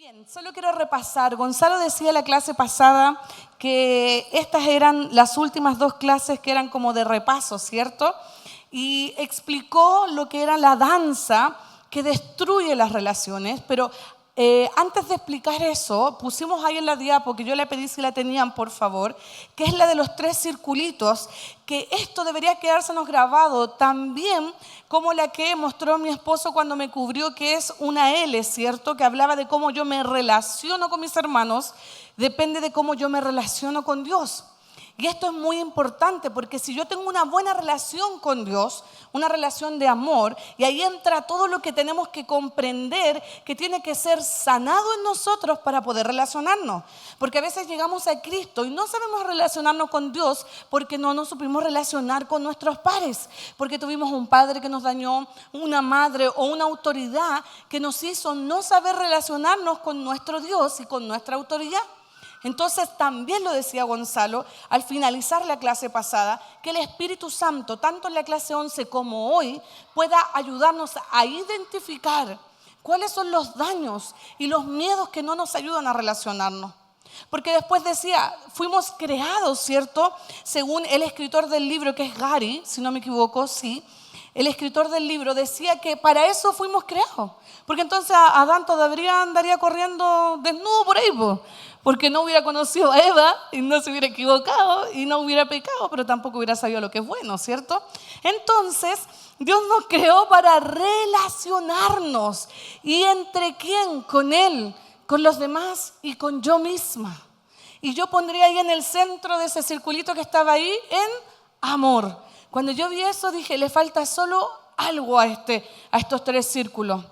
Bien, solo quiero repasar. Gonzalo decía en la clase pasada que estas eran las últimas dos clases que eran como de repaso, ¿cierto? Y explicó lo que era la danza que destruye las relaciones, pero antes de explicar eso, pusimos ahí en la diapo, que yo le pedí si la tenían, por favor, que es la de los 3 circulitos, que esto debería quedársenos grabado también como la que mostró mi esposo cuando me cubrió, que es una L, ¿cierto? Que hablaba de cómo yo me relaciono con mis hermanos, depende de cómo yo me relaciono con Dios. Y esto es muy importante porque si yo tengo una buena relación con Dios, una relación de amor, y ahí entra todo lo que tenemos que comprender que tiene que ser sanado en nosotros para poder relacionarnos. Porque a veces llegamos a Cristo y no sabemos relacionarnos con Dios porque no nos supimos relacionar con nuestros pares, porque tuvimos un padre que nos dañó, una madre o una autoridad que nos hizo no saber relacionarnos con nuestro Dios y con nuestra autoridad. Entonces también lo decía Gonzalo al finalizar la clase pasada, que el Espíritu Santo, tanto en la clase 11 como hoy, pueda ayudarnos a identificar cuáles son los daños y los miedos que no nos ayudan a relacionarnos. Porque después decía, fuimos creados, ¿cierto? Según el escritor del libro, que es Gary, si no me equivoco, sí. El escritor del libro decía que para eso fuimos creados. Porque entonces Adán todavía andaría corriendo desnudo por ahí, porque no hubiera conocido a Eva y no se hubiera equivocado y no hubiera pecado, pero tampoco hubiera sabido lo que es bueno, ¿cierto? Entonces, Dios nos creó para relacionarnos. ¿Y entre quién? Con Él, con los demás y con yo misma. Y yo pondría ahí en el centro de ese circulito que estaba ahí en amor. Cuando yo vi eso dije, le falta solo algo a estos 3 círculos.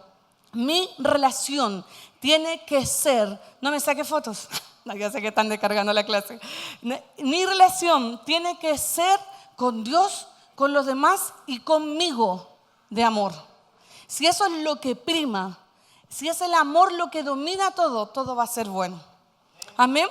Mi relación tiene que ser, no me saque fotos, no, ya sé que están descargando la clase. Mi relación tiene que ser con Dios, con los demás y conmigo de amor. Si eso es lo que prima, si es el amor lo que domina todo, todo va a ser bueno. Amén.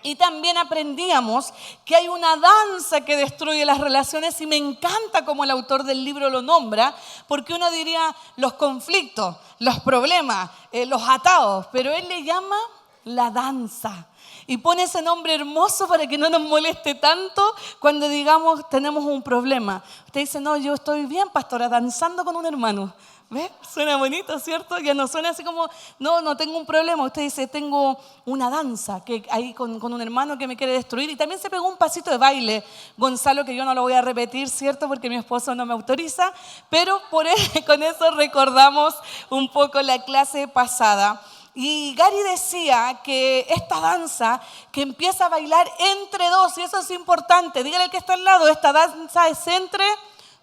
Y también aprendíamos que hay una danza que destruye las relaciones y me encanta como el autor del libro lo nombra, porque uno diría los conflictos, los problemas, los atados, pero él le llama la danza. Y pone ese nombre hermoso para que no nos moleste tanto cuando digamos tenemos un problema. Usted dice, no, yo estoy bien, pastora, danzando con un hermano. ¿Ves? Suena bonito, ¿cierto? Ya no suena así como, no tengo un problema. Usted dice, tengo una danza que ahí con un hermano que me quiere destruir. Y también se pegó un pasito de baile, Gonzalo, que yo no lo voy a repetir, ¿cierto? Porque mi esposo no me autoriza. Pero con eso recordamos un poco la clase pasada. Y Gary decía que esta danza que empieza a bailar entre dos, y eso es importante, dígale al que está al lado, esta danza es entre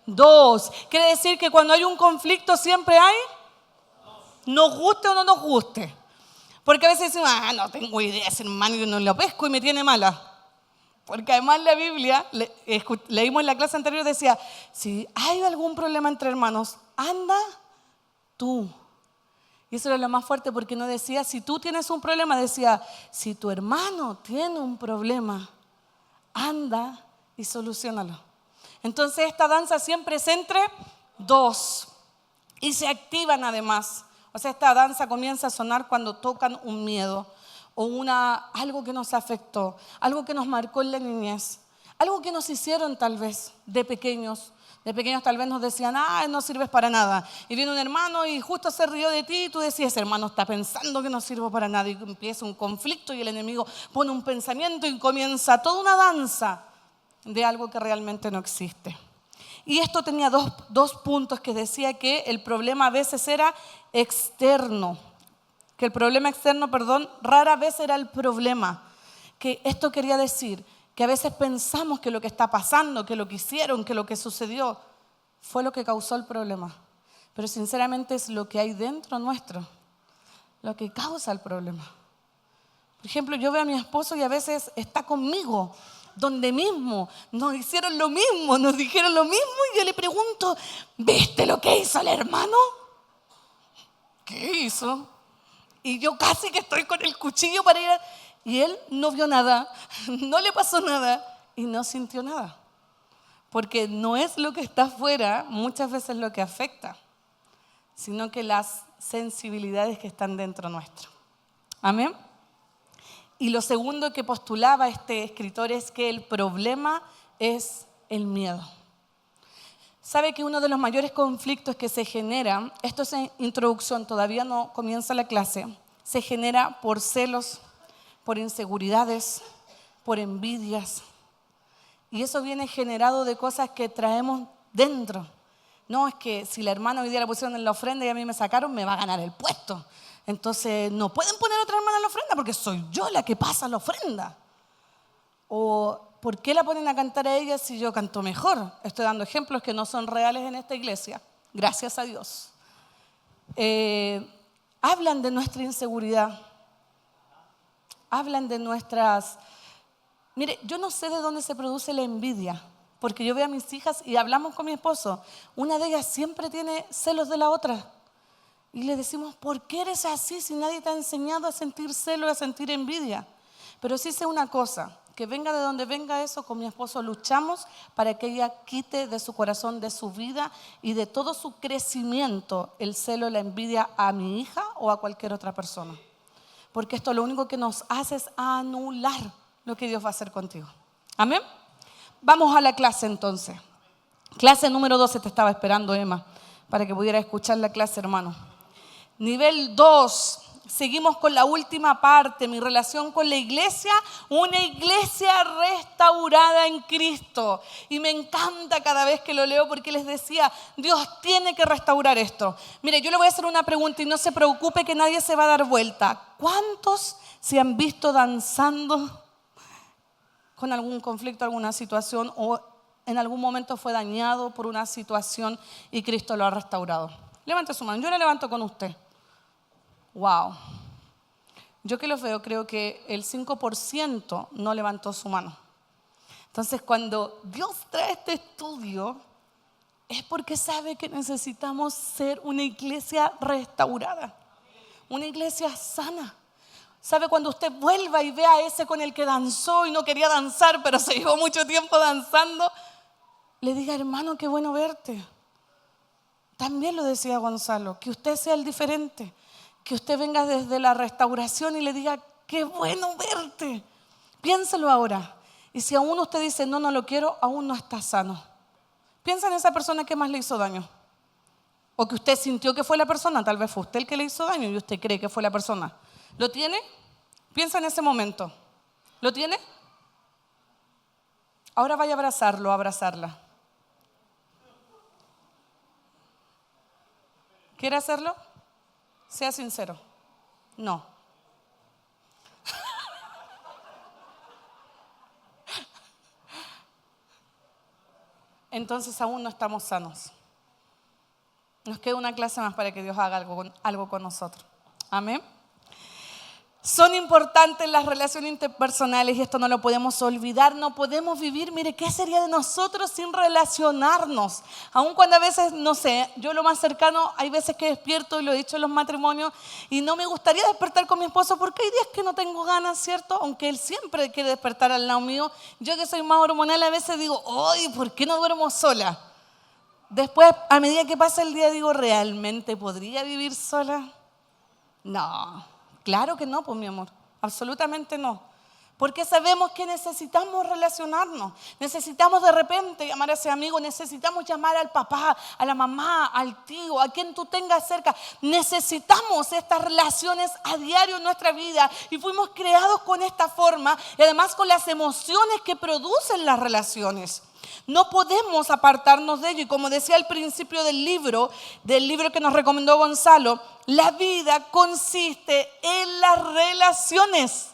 2. Quiere decir que cuando hay un conflicto siempre hay, nos guste o no nos guste. Porque a veces decimos, no tengo idea, ese hermano yo no lo pesco y me tiene mala. Porque además la Biblia, leímos en la clase anterior, decía, si hay algún problema entre hermanos, anda tú. Y eso era lo más fuerte porque no decía, si tú tienes un problema, decía, si tu hermano tiene un problema, anda y soluciónalo. Entonces esta danza siempre es entre 2 y se activan además. O sea, esta danza comienza a sonar cuando tocan un miedo o algo que nos afectó, algo que nos marcó en la niñez, algo que nos hicieron tal vez de pequeños. De pequeños tal vez nos decían, no sirves para nada. Y viene un hermano y justo se rió de ti y tú decías, hermano está pensando que no sirvo para nada. Y empieza un conflicto y el enemigo pone un pensamiento y comienza toda una danza de algo que realmente no existe. Y esto tenía dos puntos que decía que el problema a veces era externo, que el problema externo, rara vez era el problema. Que esto quería decir que a veces pensamos que lo que está pasando, que lo que hicieron, que lo que sucedió fue lo que causó el problema. Pero sinceramente es lo que hay dentro nuestro, lo que causa el problema. Por ejemplo, yo veo a mi esposo y a veces está conmigo, donde mismo, nos hicieron lo mismo, nos dijeron lo mismo y yo le pregunto, ¿viste lo que hizo el hermano? ¿Qué hizo? Y yo casi que estoy con el cuchillo para ir y él no vio nada, no le pasó nada y no sintió nada. Porque no es lo que está afuera muchas veces lo que afecta, sino que las sensibilidades que están dentro nuestro. Amén. Y lo segundo que postulaba este escritor es que el problema es el miedo. Sabe que uno de los mayores conflictos que se generan, esto es en introducción, todavía no comienza la clase, se genera por celos, por inseguridades, por envidias. Y eso viene generado de cosas que traemos dentro. No, es que si la hermana hoy día la pusieron en la ofrenda y a mí me sacaron, me va a ganar el puesto. Entonces no pueden poner otra hermana en la ofrenda porque soy yo la que pasa la ofrenda. O ¿por qué la ponen a cantar a ella si yo canto mejor? Estoy dando ejemplos que no son reales en esta iglesia, gracias a Dios. Hablan de nuestra inseguridad, hablan de nuestras... Mire, yo no sé de dónde se produce la envidia, porque yo veo a mis hijas y hablamos con mi esposo. Una de ellas siempre tiene celos de la otra. Y le decimos, ¿por qué eres así si nadie te ha enseñado a sentir celos, a sentir envidia? Pero sí sé una cosa, que venga de donde venga eso, con mi esposo luchamos para que ella quite de su corazón, de su vida y de todo su crecimiento el celo, la envidia a mi hija o a cualquier otra persona. Porque esto lo único que nos hace es anular lo que Dios va a hacer contigo. Amén. Vamos a la clase entonces. Clase número 12 te estaba esperando, Emma, para que pudiera escuchar la clase, hermano. Nivel 2. Seguimos con la última parte, mi relación con la iglesia, una iglesia restaurada en Cristo. Y me encanta cada vez que lo leo porque les decía, Dios tiene que restaurar esto. Mire, yo le voy a hacer una pregunta y no se preocupe que nadie se va a dar vuelta. ¿Cuántos se han visto danzando con algún conflicto, alguna situación o en algún momento fue dañado por una situación y Cristo lo ha restaurado? Levante su mano, yo la levanto con usted. Wow. Yo que los veo, creo que el 5% no levantó su mano. Entonces, cuando Dios trae este estudio, es porque sabe que necesitamos ser una iglesia restaurada, una iglesia sana. ¿Sabe? Cuando usted vuelva y vea a ese con el que danzó y no quería danzar, pero se llevó mucho tiempo danzando, le diga, hermano, qué bueno verte. También lo decía Gonzalo, que usted sea el diferente. Que usted venga desde la restauración y le diga, qué bueno verte. Piénselo ahora. Y si aún usted dice, no, no lo quiero, aún no está sano. Piensa en esa persona que más le hizo daño. O que usted sintió que fue la persona, tal vez fue usted el que le hizo daño y usted cree que fue la persona. ¿Lo tiene? Piensa en ese momento. ¿Lo tiene? Ahora vaya a abrazarlo, a abrazarla. ¿Quiere hacerlo? Sea sincero. No. Entonces aún no estamos sanos. Nos queda una clase más para que Dios haga algo con nosotros. Amén. Son importantes las relaciones interpersonales y esto no lo podemos olvidar, no podemos vivir. Mire, ¿qué sería de nosotros sin relacionarnos? Aun cuando a veces, no sé, yo lo más cercano, hay veces que despierto y lo he dicho en los matrimonios y no me gustaría despertar con mi esposo porque hay días que no tengo ganas, ¿cierto? Aunque él siempre quiere despertar al lado mío. Yo que soy más hormonal a veces digo, ¡ay, ¿por qué no duermo sola? Después, a medida que pasa el día, digo, ¿realmente podría vivir sola? No. Claro que no, pues mi amor, absolutamente no. Porque sabemos que necesitamos relacionarnos, necesitamos de repente llamar a ese amigo, necesitamos llamar al papá, a la mamá, al tío, a quien tú tengas cerca. Necesitamos estas relaciones a diario en nuestra vida y fuimos creados con esta forma y además con las emociones que producen las relaciones. No podemos apartarnos de ello y como decía al principio del libro que nos recomendó Gonzalo, la vida consiste en las relaciones.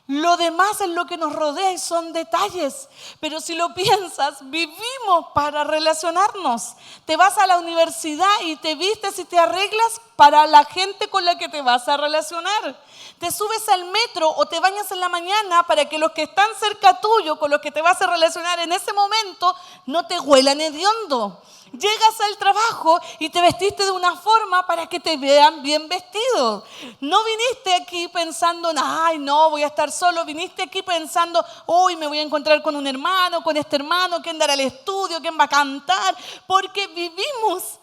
Lo demás es lo que nos rodea y son detalles. Pero si lo piensas, vivimos para relacionarnos. Te vas a la universidad y te vistes y te arreglas para la gente con la que te vas a relacionar. Te subes al metro o te bañas en la mañana para que los que están cerca tuyo, con los que te vas a relacionar en ese momento, no te huelan hediondo. Llegas al trabajo y te vestiste de una forma para que te vean bien vestido. No viniste aquí pensando, ay, no, voy a estar solo. Viniste aquí pensando, hoy me voy a encontrar con un hermano, con este hermano, quién dará al estudio, quién va a cantar. Porque vivimos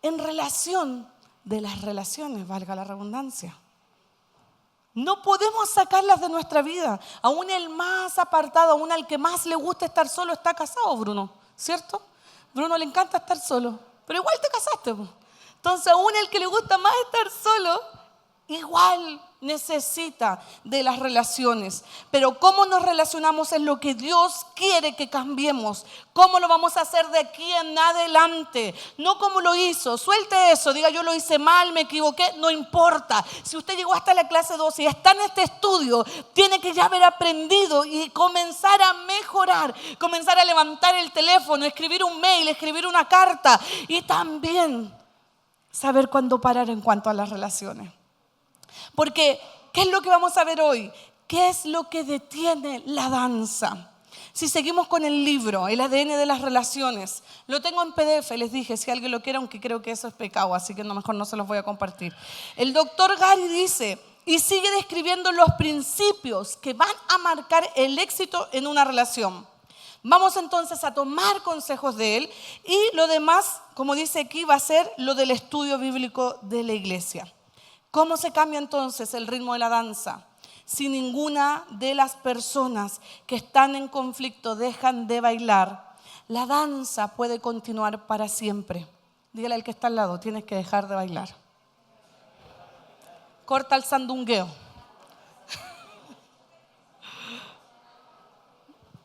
en relación de las relaciones, valga la redundancia. No podemos sacarlas de nuestra vida. Aún el más apartado, aún al que más le gusta estar solo, está casado, Bruno, ¿cierto? Bruno le encanta estar solo, pero igual te casaste, po. Entonces, aún el que le gusta más estar solo, igual necesita de las relaciones. Pero cómo nos relacionamos es lo que Dios quiere que cambiemos. ¿Cómo lo vamos a hacer de aquí en adelante? No como lo hizo. Suelte eso, diga yo lo hice mal, me equivoqué, no importa. Si usted llegó hasta la clase 12 y está en este estudio, tiene que ya haber aprendido y comenzar a mejorar, comenzar a levantar el teléfono, escribir un mail, escribir una carta y también saber cuándo parar en cuanto a las relaciones. Porque, ¿qué es lo que vamos a ver hoy? ¿Qué es lo que detiene la danza? Si seguimos con el libro, el ADN de las relaciones, lo tengo en PDF, les dije, si alguien lo quiere, aunque creo que eso es pecado, así que mejor no se los voy a compartir. El doctor Gary dice, y sigue describiendo los principios que van a marcar el éxito en una relación. Vamos entonces a tomar consejos de él y lo demás, como dice aquí, va a ser lo del estudio bíblico de la iglesia. ¿Cómo se cambia entonces el ritmo de la danza? Si ninguna de las personas que están en conflicto dejan de bailar, la danza puede continuar para siempre. Dígale al que está al lado, tienes que dejar de bailar. Corta el sandungueo.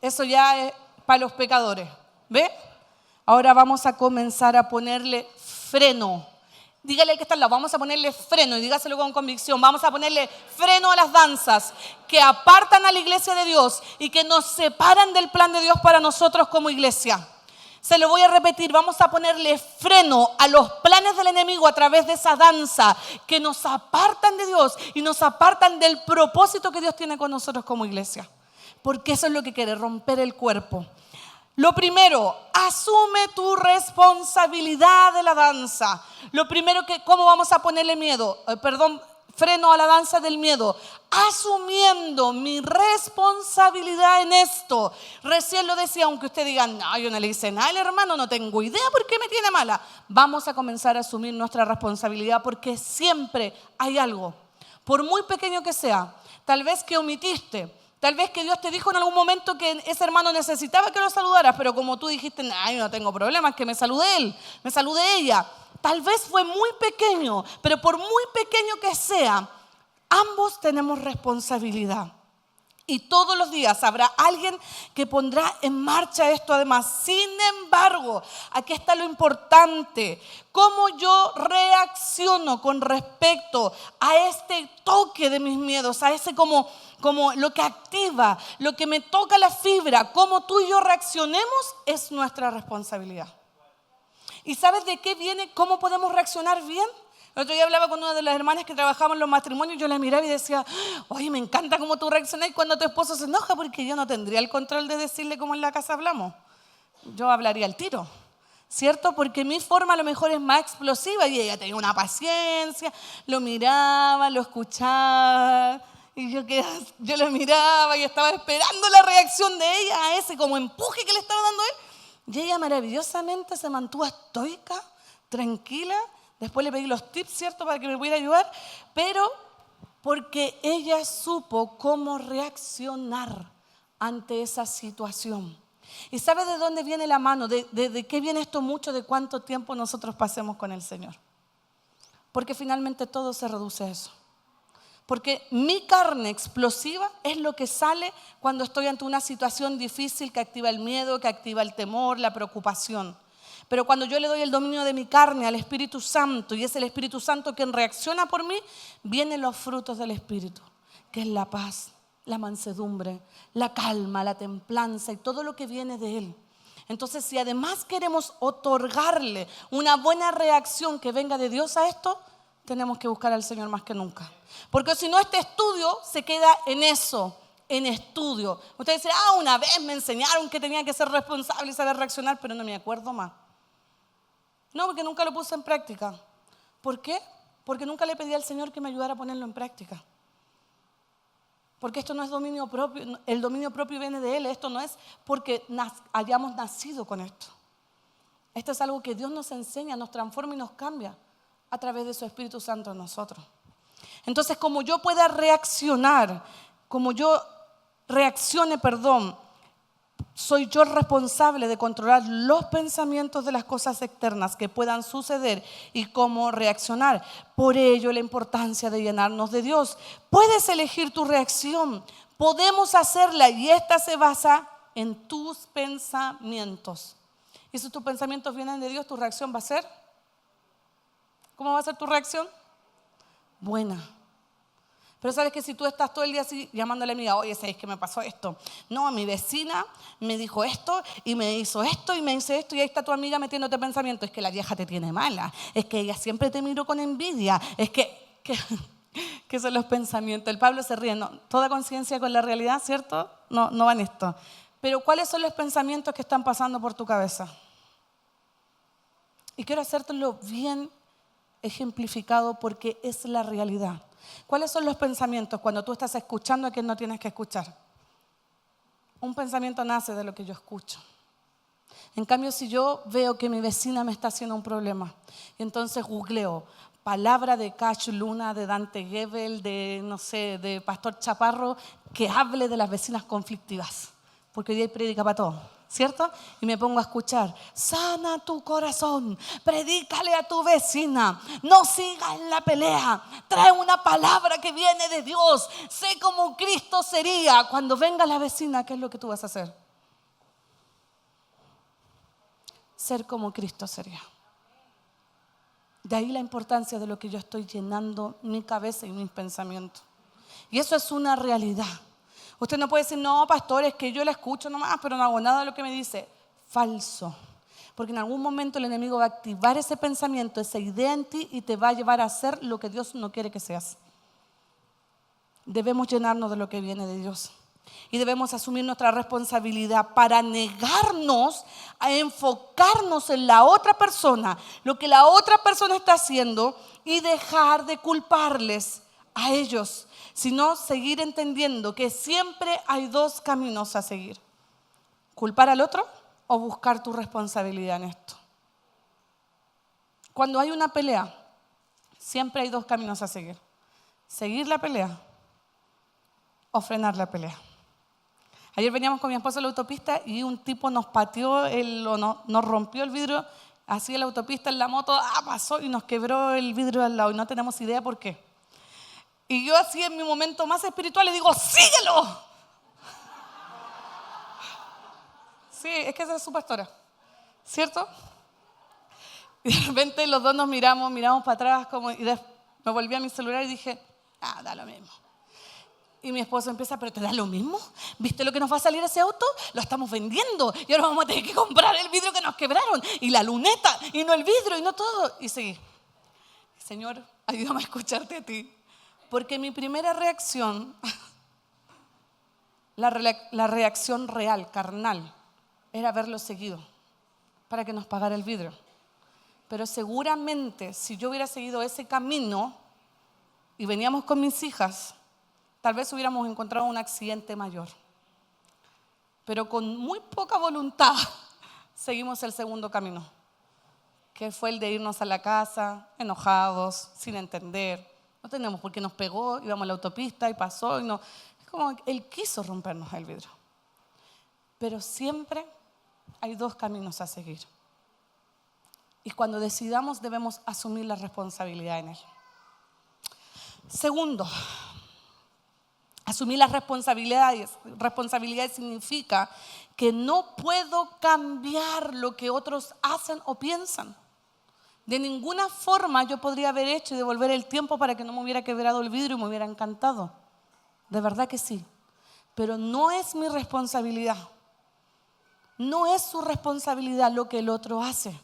Eso ya es para los pecadores. ¿Ve? Ahora vamos a comenzar a ponerle freno. Dígale al que está al lado, vamos a ponerle freno y dígaselo con convicción. Vamos a ponerle freno a las danzas que apartan a la iglesia de Dios y que nos separan del plan de Dios para nosotros como iglesia. Se lo voy a repetir, vamos a ponerle freno a los planes del enemigo a través de esa danza que nos apartan de Dios y nos apartan del propósito que Dios tiene con nosotros como iglesia. Porque eso es lo que quiere, romper el cuerpo. Lo primero, asume tu responsabilidad de la danza. Lo primero ¿cómo vamos a ponerle freno a la danza del miedo? Asumiendo mi responsabilidad en esto. Recién lo decía, aunque usted diga, no, yo no le hice nada al hermano, no tengo idea por qué me tiene mala. Vamos a comenzar a asumir nuestra responsabilidad porque siempre hay algo, por muy pequeño que sea, tal vez que omitiste. Tal vez que Dios te dijo en algún momento que ese hermano necesitaba que lo saludaras, pero como tú dijiste, ay, no tengo problemas, que me salude él, me salude ella. Tal vez fue muy pequeño, pero por muy pequeño que sea, ambos tenemos responsabilidad. Y todos los días habrá alguien que pondrá en marcha esto además. Sin embargo, aquí está lo importante. ¿Cómo yo reacciono con respecto a este toque de mis miedos? A ese como lo que activa, lo que me toca la fibra. Cómo tú y yo reaccionemos es nuestra responsabilidad. ¿Y sabes de qué viene? ¿Cómo podemos reaccionar bien? El otro día hablaba con una de las hermanas que trabajaba en los matrimonios. Yo la miraba y decía, oye, me encanta cómo tú reaccionas cuando tu esposo se enoja, porque yo no tendría el control de decirle cómo en la casa hablamos. Yo hablaría al tiro, ¿cierto? Porque mi forma a lo mejor es más explosiva y ella tenía una paciencia, lo miraba, lo escuchaba y yo lo miraba y estaba esperando la reacción de ella a ese como empuje que le estaba dando él. Y ella maravillosamente se mantuvo estoica, tranquila. Después le pedí los tips, ¿cierto?, para que me pudiera ayudar, pero porque ella supo cómo reaccionar ante esa situación. ¿Y sabe de dónde viene la mano? ¿De qué viene esto mucho? De cuánto tiempo nosotros pasemos con el Señor. Porque finalmente todo se reduce a eso. Porque mi carne explosiva es lo que sale cuando estoy ante una situación difícil que activa el miedo, que activa el temor, la preocupación. Pero cuando yo le doy el dominio de mi carne al Espíritu Santo y es el Espíritu Santo quien reacciona por mí, vienen los frutos del Espíritu, que es la paz, la mansedumbre, la calma, la templanza y todo lo que viene de Él. Entonces, si además queremos otorgarle una buena reacción que venga de Dios a esto, tenemos que buscar al Señor más que nunca. Porque si no, este estudio se queda en eso, en estudio. Usted dice, una vez me enseñaron que tenía que ser responsable y saber reaccionar, pero no me acuerdo más. No, porque nunca lo puse en práctica. ¿Por qué? Porque nunca le pedí al Señor que me ayudara a ponerlo en práctica. Porque esto no es dominio propio, el dominio propio viene de Él. Esto no es porque hayamos nacido con esto. Esto es algo que Dios nos enseña, nos transforma y nos cambia a través de su Espíritu Santo en nosotros. Entonces, como yo pueda reaccionar, como yo reaccione, soy yo responsable de controlar los pensamientos de las cosas externas que puedan suceder y cómo reaccionar. Por ello, la importancia de llenarnos de Dios. Puedes elegir tu reacción, podemos hacerla y esta se basa en tus pensamientos. Y si tus pensamientos vienen de Dios, tu reacción va a ser, ¿cómo va a ser tu reacción? Buena. Pero sabes que si tú estás todo el día así llamándole a mi amiga, oye, ¿sabes qué me pasó esto? No, mi vecina me dijo esto y me hizo esto y me hice esto y ahí está tu amiga metiéndote pensamiento. Es que la vieja te tiene mala, es que ella siempre te miró con envidia, es que son los pensamientos. El Pablo se ríe, ¿no? Toda conciencia con la realidad, ¿cierto? No va en esto. Pero ¿cuáles son los pensamientos que están pasando por tu cabeza? Y quiero hacértelo bien ejemplificado porque es la realidad. ¿Cuáles son los pensamientos cuando tú estás escuchando a quien no tienes que escuchar? Un pensamiento nace de lo que yo escucho. En cambio, si yo veo que mi vecina me está haciendo un problema, y entonces googleo palabra de Cash Luna, de Dante Gebel, de Pastor Chaparro, que hable de las vecinas conflictivas, porque hoy día hay prédica para todo. ¿Cierto? Y me pongo a escuchar, sana tu corazón, predícale a tu vecina, no sigas en la pelea, trae una palabra que viene de Dios, sé como Cristo sería. Cuando venga la vecina, ¿qué es lo que tú vas a hacer? Ser como Cristo sería. De ahí la importancia de lo que yo estoy llenando mi cabeza y mis pensamientos. Y eso es una realidad. Usted no puede decir, no, pastor, es que yo la escucho nomás, pero no hago nada de lo que me dice. Falso. Porque en algún momento el enemigo va a activar ese pensamiento, esa idea en ti y te va a llevar a hacer lo que Dios no quiere que seas. Debemos llenarnos de lo que viene de Dios. Y debemos asumir nuestra responsabilidad para negarnos a enfocarnos en la otra persona, lo que la otra persona está haciendo y dejar de culparles a ellos. Sino seguir entendiendo que siempre hay dos caminos a seguir. Culpar al otro o buscar tu responsabilidad en esto. Cuando hay una pelea, siempre hay dos caminos a seguir. Seguir la pelea o frenar la pelea. Ayer veníamos con mi esposo en la autopista y un tipo nos pateó, nos rompió el vidrio así en la autopista, en la moto, pasó y nos quebró el vidrio al lado y no tenemos idea por qué. Y yo así en mi momento más espiritual le digo, ¡síguelo! Sí, es que esa es su pastora, ¿cierto? Y de repente los dos nos miramos para atrás me volví a mi celular y dije, da lo mismo. Y mi esposo empieza, ¿pero te da lo mismo? ¿Viste lo que nos va a salir ese auto? Lo estamos vendiendo y ahora vamos a tener que comprar el vidrio que nos quebraron y la luneta y no el vidrio y no todo. Y seguí. Señor, ayúdame a escucharte a ti. Porque mi primera reacción, la reacción real, carnal, era haberlo seguido para que nos pagara el vidrio. Pero seguramente si yo hubiera seguido ese camino y veníamos con mis hijas, tal vez hubiéramos encontrado un accidente mayor. Pero con muy poca voluntad seguimos el segundo camino, que fue el de irnos a la casa enojados, sin entender. No tenemos por qué nos pegó, íbamos a la autopista y pasó. Es como él quiso rompernos el vidrio. Pero siempre hay dos caminos a seguir. Y cuando decidamos debemos asumir la responsabilidad en él. Segundo, asumir las responsabilidades. Responsabilidad significa que no puedo cambiar lo que otros hacen o piensan. De ninguna forma yo podría haber hecho y devolver el tiempo para que no me hubiera quebrado el vidrio y me hubiera encantado. De verdad que sí. Pero no es mi responsabilidad. No es su responsabilidad lo que el otro hace.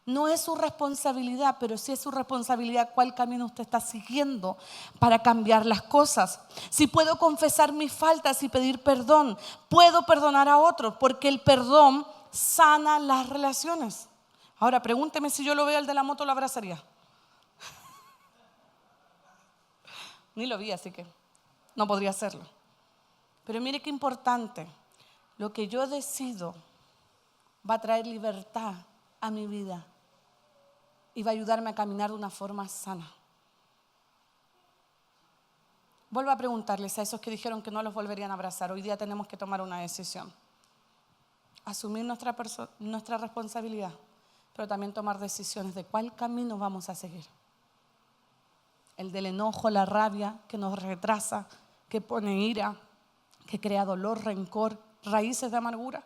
No es su responsabilidad, pero sí es su responsabilidad cuál camino usted está siguiendo para cambiar las cosas. Si puedo confesar mis faltas y pedir perdón, puedo perdonar a otros, porque el perdón sana las relaciones. Ahora, pregúnteme si yo lo veo al de la moto, lo abrazaría. Ni lo vi, así que no podría hacerlo. Pero mire qué importante. Lo que yo decido va a traer libertad a mi vida y va a ayudarme a caminar de una forma sana. Vuelvo a preguntarles a esos que dijeron que no los volverían a abrazar. Hoy día tenemos que tomar una decisión. Asumir nuestra responsabilidad, pero también tomar decisiones de cuál camino vamos a seguir. El del enojo, la rabia, que nos retrasa, que pone ira, que crea dolor, rencor, raíces de amargura.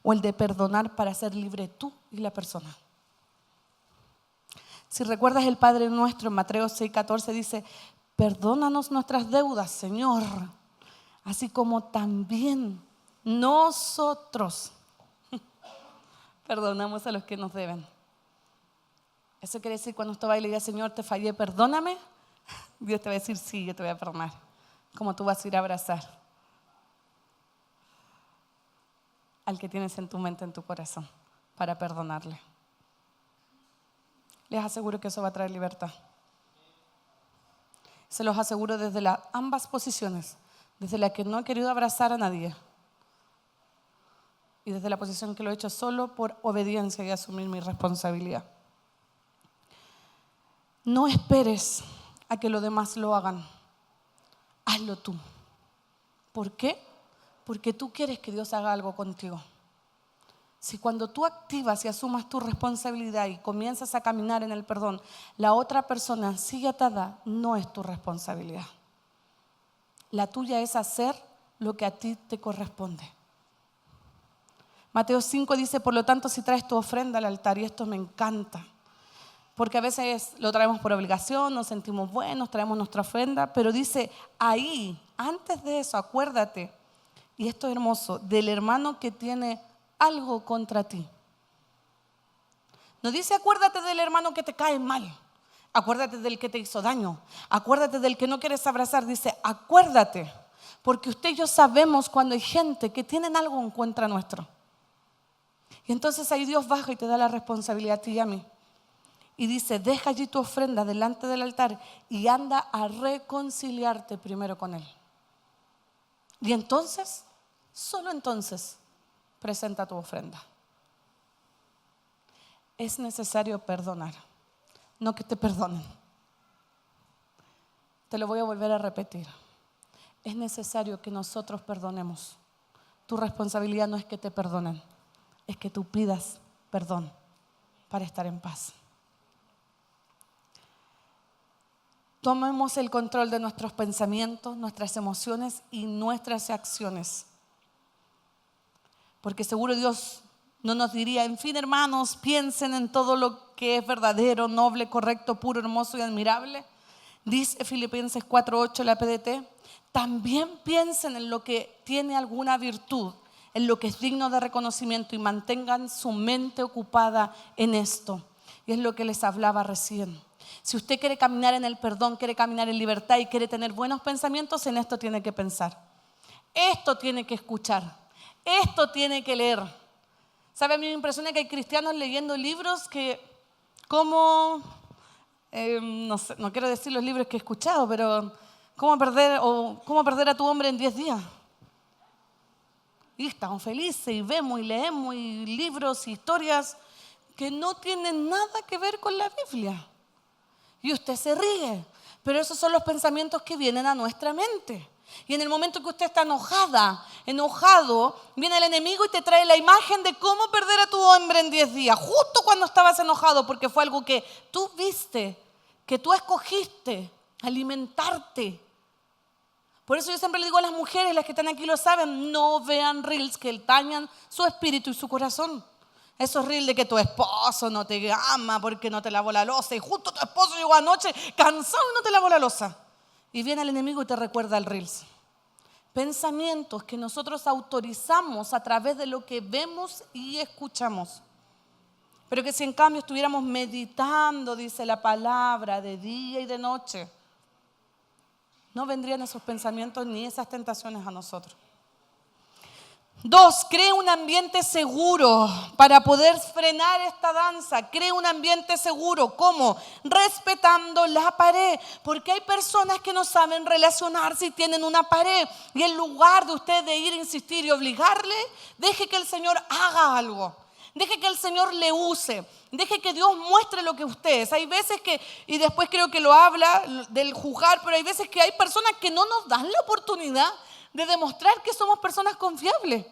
O el de perdonar para ser libre tú y la persona. Si recuerdas el Padre Nuestro en Mateo 6:14 dice: perdónanos nuestras deudas, Señor, así como también nosotros perdonamos a los que nos deben. Eso quiere decir, cuando usted va y le diga: Señor, te fallé, perdóname, Dios te va a decir: sí, yo te voy a perdonar. Como tú vas a ir a abrazar al que tienes en tu mente, en tu corazón, para perdonarle. Les aseguro que eso va a traer libertad. Se los aseguro desde ambas posiciones, desde la que no he querido abrazar a nadie y desde la posición que lo he hecho solo por obediencia y asumir mi responsabilidad. No esperes a que los demás lo hagan. Hazlo tú. ¿Por qué? Porque tú quieres que Dios haga algo contigo. Si cuando tú activas y asumas tu responsabilidad y comienzas a caminar en el perdón, la otra persona sigue atada, no es tu responsabilidad. La tuya es hacer lo que a ti te corresponde. Mateo 5 dice: por lo tanto, si traes tu ofrenda al altar, y esto me encanta, porque a veces lo traemos por obligación, nos sentimos buenos, traemos nuestra ofrenda, pero dice ahí, antes de eso, acuérdate, y esto es hermoso, del hermano que tiene algo contra ti. No dice acuérdate del hermano que te cae mal, acuérdate del que te hizo daño, acuérdate del que no quieres abrazar. Dice acuérdate, porque usted y yo sabemos cuando hay gente que tienen algo en contra nuestro. Y entonces ahí Dios baja y te da la responsabilidad a ti y a mí. Y dice: deja allí tu ofrenda delante del altar y anda a reconciliarte primero con Él. Y entonces, solo entonces, presenta tu ofrenda. Es necesario perdonar, no que te perdonen. Te lo voy a volver a repetir. Es necesario que nosotros perdonemos. Tu responsabilidad no es que te perdonen, es que tú pidas perdón para estar en paz. Tomemos el control de nuestros pensamientos, nuestras emociones y nuestras acciones. Porque seguro Dios no nos diría: en fin, hermanos, piensen en todo lo que es verdadero, noble, correcto, puro, hermoso y admirable. Dice Filipenses 4:8, la PDT: también piensen en lo que tiene alguna virtud, en lo que es digno de reconocimiento, y mantengan su mente ocupada en esto. Y es lo que les hablaba recién. Si usted quiere caminar en el perdón, quiere caminar en libertad y quiere tener buenos pensamientos, en esto tiene que pensar. Esto tiene que escuchar. Esto tiene que leer. ¿Sabe? A mí me impresiona que hay cristianos leyendo libros que, como, no sé, no quiero decir los libros que he escuchado, pero cómo perder a tu hombre en 10 días. Y estamos felices y vemos y leemos y libros y historias que no tienen nada que ver con la Biblia. Y usted se ríe, pero esos son los pensamientos que vienen a nuestra mente. Y en el momento que usted está enojado, viene el enemigo y te trae la imagen de cómo perder a tu hombre en 10 días, justo cuando estabas enojado, porque fue algo que tú viste, que tú escogiste alimentarte. Por eso yo siempre le digo a las mujeres, las que están aquí lo saben: no vean reels que dañan su espíritu y su corazón. Esos reels de que tu esposo no te ama porque no te lavó la loza, y justo tu esposo llegó anoche cansado y no te lavó la loza. Y viene el enemigo y te recuerda el reels. Pensamientos que nosotros autorizamos a través de lo que vemos y escuchamos. Pero que si en cambio estuviéramos meditando, dice la palabra, de día y de noche, no vendrían esos pensamientos ni esas tentaciones a nosotros. 2, cree un ambiente seguro para poder frenar esta danza. Cree un ambiente seguro. ¿Cómo? Respetando la pared. Porque hay personas que no saben relacionarse y tienen una pared. Y en lugar de usted de ir a insistir y obligarle, deje que el Señor haga algo. Deje que el Señor le use. Deje que Dios muestre lo que usted es. Hay veces que, y después creo que lo habla del juzgar, pero hay veces que hay personas que no nos dan la oportunidad de demostrar que somos personas confiables.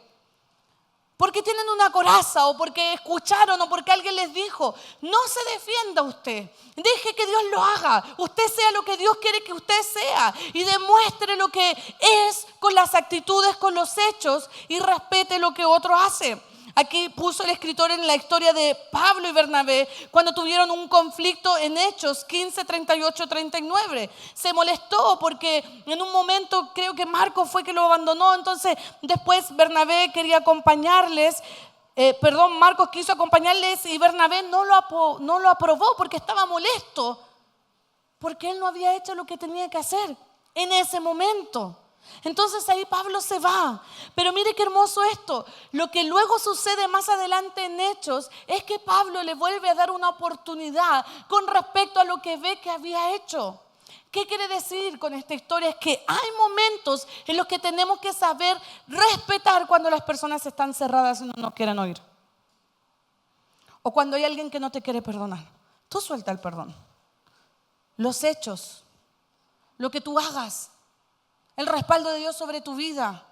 Porque tienen una coraza o porque escucharon o porque alguien les dijo. No se defienda usted. Deje que Dios lo haga. Usted sea lo que Dios quiere que usted sea. Y demuestre lo que es con las actitudes, con los hechos. Y respete lo que otro hace. Aquí puso el escritor en la historia de Pablo y Bernabé cuando tuvieron un conflicto en Hechos 15, 38, 39. Se molestó porque en un momento creo que Marcos fue que lo abandonó. Entonces después Bernabé quería acompañarles. Marcos quiso acompañarles y Bernabé no lo aprobó porque estaba molesto. Porque él no había hecho lo que tenía que hacer en ese momento. Entonces ahí Pablo se va. Pero mire qué hermoso esto. Lo que luego sucede más adelante en Hechos es que Pablo le vuelve a dar una oportunidad con respecto a lo que ve que había hecho. ¿Qué quiere decir con esta historia? Es que hay momentos en los que tenemos que saber respetar cuando las personas están cerradas y no nos quieren oír. O cuando hay alguien que no te quiere perdonar. Tú suelta el perdón. Los hechos, lo que tú hagas, el respaldo de Dios sobre tu vida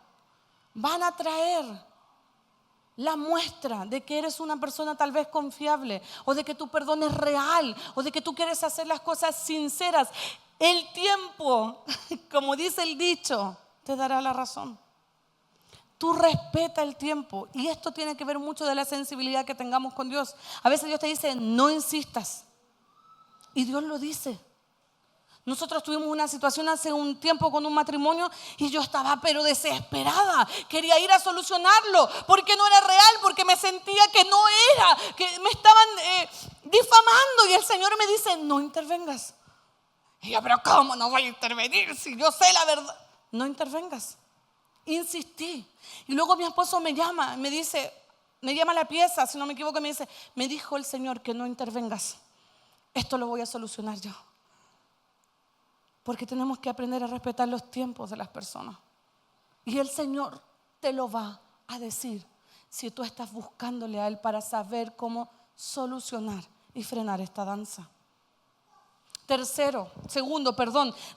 van a traer la muestra de que eres una persona tal vez confiable o de que tu perdón es real o de que tú quieres hacer las cosas sinceras. El tiempo, como dice el dicho, te dará la razón. Tú respeta el tiempo y esto tiene que ver mucho de la sensibilidad que tengamos con Dios. A veces Dios te dice, no insistas y Dios lo dice. Nosotros tuvimos una situación hace un tiempo con un matrimonio y yo estaba pero desesperada. Quería ir a solucionarlo porque no era real, porque me sentía que no era, que me estaban difamando. Y el Señor me dice, no intervengas. Y yo, pero ¿cómo no voy a intervenir si yo sé la verdad? No intervengas. Insistí. Y luego mi esposo me llama, me dice, me llama a la pieza, si no me equivoco, me dice, me dijo el Señor que no intervengas. Esto lo voy a solucionar yo. Porque tenemos que aprender a respetar los tiempos de las personas. Y el Señor te lo va a decir si tú estás buscándole a Él para saber cómo solucionar y frenar esta danza. Segundo,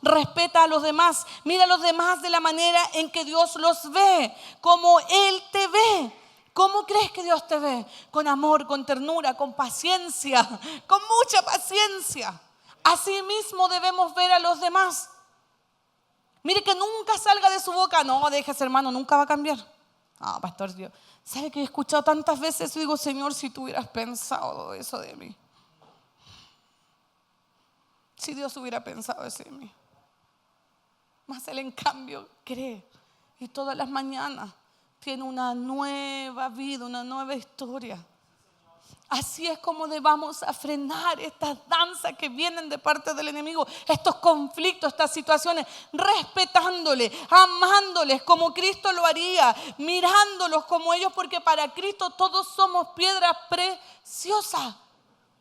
respeta a los demás. Mira a los demás de la manera en que Dios los ve, como Él te ve. ¿Cómo crees que Dios te ve? Con amor, con ternura, con paciencia, con mucha paciencia. Así mismo debemos ver a los demás. Mire que nunca salga de su boca, no, dejes hermano, nunca va a cambiar. Pastor, Dios, ¿sabe que he escuchado tantas veces y digo, Señor, si tú hubieras pensado eso de mí? Si Dios hubiera pensado eso de mí. Mas Él en cambio cree y todas las mañanas tiene una nueva vida, una nueva historia. Así es como debamos a frenar estas danzas que vienen de parte del enemigo, estos conflictos, estas situaciones, respetándole, amándoles como Cristo lo haría, mirándolos como ellos, porque para Cristo todos somos piedras preciosas.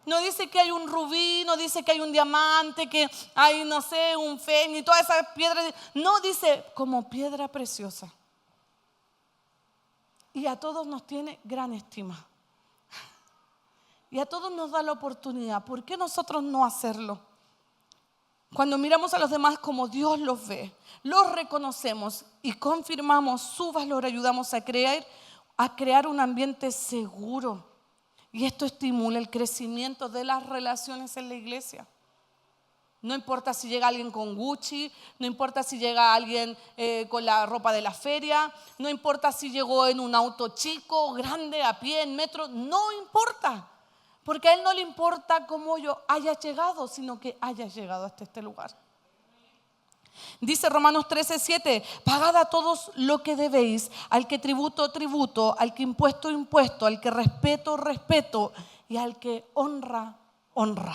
No dice que hay un rubí, no dice que hay un diamante, que hay, no sé, un fénix y todas esas piedras. No, dice como piedra preciosa. Y a todos nos tiene gran estima. Y a todos nos da la oportunidad. ¿Por qué nosotros no hacerlo? Cuando miramos a los demás como Dios los ve, los reconocemos y confirmamos su valor, ayudamos a crear un ambiente seguro. Y esto estimula el crecimiento de las relaciones en la iglesia. No importa si llega alguien con Gucci, no importa si llega alguien con la ropa de la feria, no importa si llegó en un auto chico, grande, a pie, en metro, no importa. Porque a Él no le importa cómo yo haya llegado, sino que haya llegado hasta este lugar. Dice Romanos 13:7, pagad a todos lo que debéis, al que tributo, tributo, al que impuesto, impuesto, al que respeto, respeto y al que honra, honra.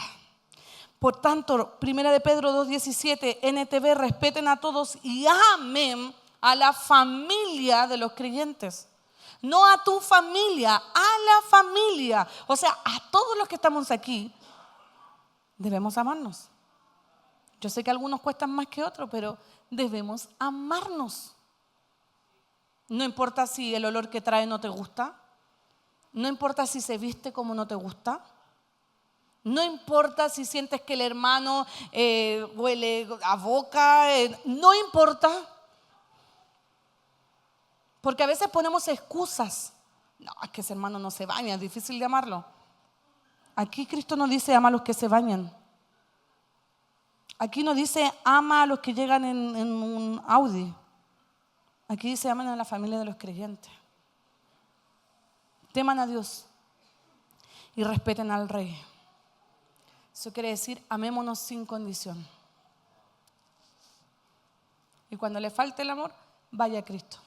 Por tanto, 1 de Pedro 2:17, NTV, respeten a todos y amen a la familia de los creyentes. No a tu familia, a la familia. O sea, a todos los que estamos aquí, debemos amarnos. Yo sé que algunos cuestan más que otros, pero debemos amarnos. No importa si el olor que trae no te gusta. No importa si se viste como no te gusta. No importa si sientes que el hermano huele a boca. No importa. Porque a veces ponemos excusas. No, es que ese hermano no se baña, es difícil de amarlo. Aquí Cristo no dice ama a los que se bañan. Aquí no dice ama a los que llegan en un Audi. Aquí dice aman a la familia de los creyentes. Teman a Dios y respeten al Rey. Eso quiere decir amémonos sin condición. Y cuando le falte el amor, vaya a Cristo,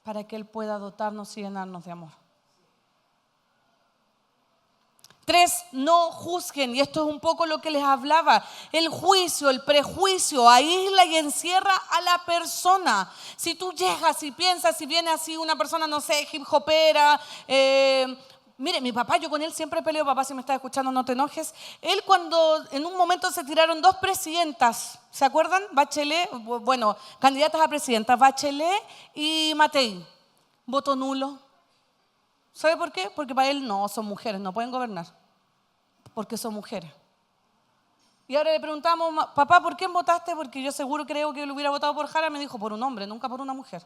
para que Él pueda dotarnos y llenarnos de amor. 3, no juzguen. Y esto es un poco lo que les hablaba. El juicio, el prejuicio aísla y encierra a la persona. Si tú llegas y piensas, si viene así una persona, no sé, hip hopera. Mire, mi papá, yo con él siempre peleo. Papá, si me estás escuchando, no te enojes. Él cuando en un momento se tiraron 2 presidentas, ¿se acuerdan? Bachelet, bueno, candidatas a presidentas, Bachelet y Matei. Voto nulo. ¿Sabe por qué? Porque para él no, son mujeres, no pueden gobernar, porque son mujeres. Y ahora le preguntamos, papá, ¿por qué votaste? Porque yo seguro creo que lo hubiera votado por Jara. Me dijo, por un hombre, nunca por una mujer.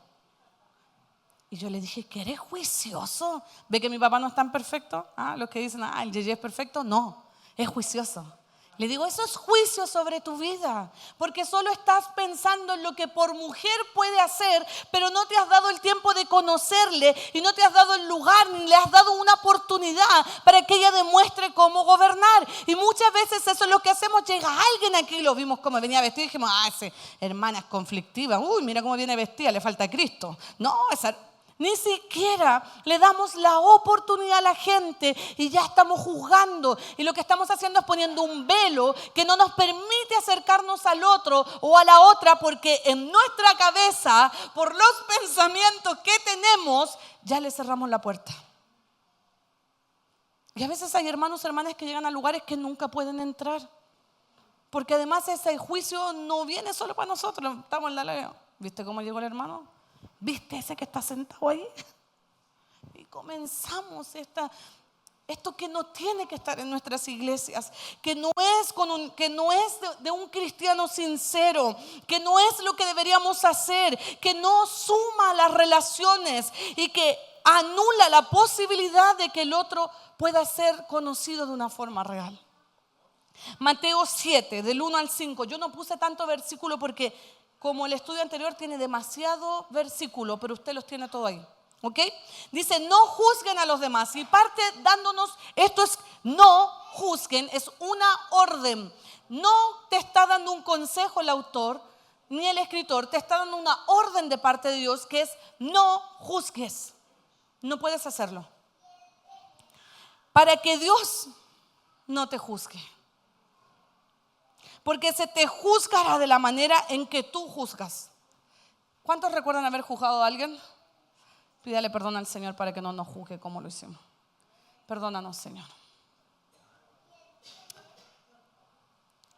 Y yo le dije, ¿que eres juicioso? ¿Ve que mi papá no es tan perfecto? Los que dicen, el Yeye es perfecto. No, es juicioso. Le digo, eso es juicio sobre tu vida, porque solo estás pensando en lo que por mujer puede hacer, pero no te has dado el tiempo de conocerle y no te has dado el lugar ni le has dado una oportunidad para que ella demuestre cómo gobernar. Y muchas veces eso es lo que hacemos. Llega alguien aquí, lo vimos cómo venía vestido y dijimos, esa hermana es conflictiva. Uy, mira cómo viene vestida, le falta Cristo. No, ni siquiera le damos la oportunidad a la gente y ya estamos juzgando. Y lo que estamos haciendo es poniendo un velo que no nos permite acercarnos al otro o a la otra, porque en nuestra cabeza, por los pensamientos que tenemos, ya le cerramos la puerta. Y a veces hay hermanos y hermanas que llegan a lugares que nunca pueden entrar, porque además ese juicio no viene solo para nosotros. Estamos en la ley. ¿Viste cómo llegó el hermano? ¿Viste ese que está sentado ahí? Y comenzamos esto que no tiene que estar en nuestras iglesias, que no es de un cristiano sincero, que no es lo que deberíamos hacer, que no suma las relaciones y que anula la posibilidad de que el otro pueda ser conocido de una forma real. Mateo 7, del 1 al 5. Yo no puse tanto versículo porque como el estudio anterior tiene demasiado versículo, pero usted los tiene todo ahí, ¿ok? Dice, no juzguen a los demás. Y parte dándonos, esto es no juzguen, es una orden. No te está dando un consejo el autor, ni el escritor, te está dando una orden de parte de Dios que es no juzgues. No puedes hacerlo. Para que Dios no te juzgue. Porque se te juzgará de la manera en que tú juzgas. ¿Cuántos recuerdan haber juzgado a alguien? Pídale perdón al Señor para que no nos juzgue como lo hicimos. Perdónanos, Señor.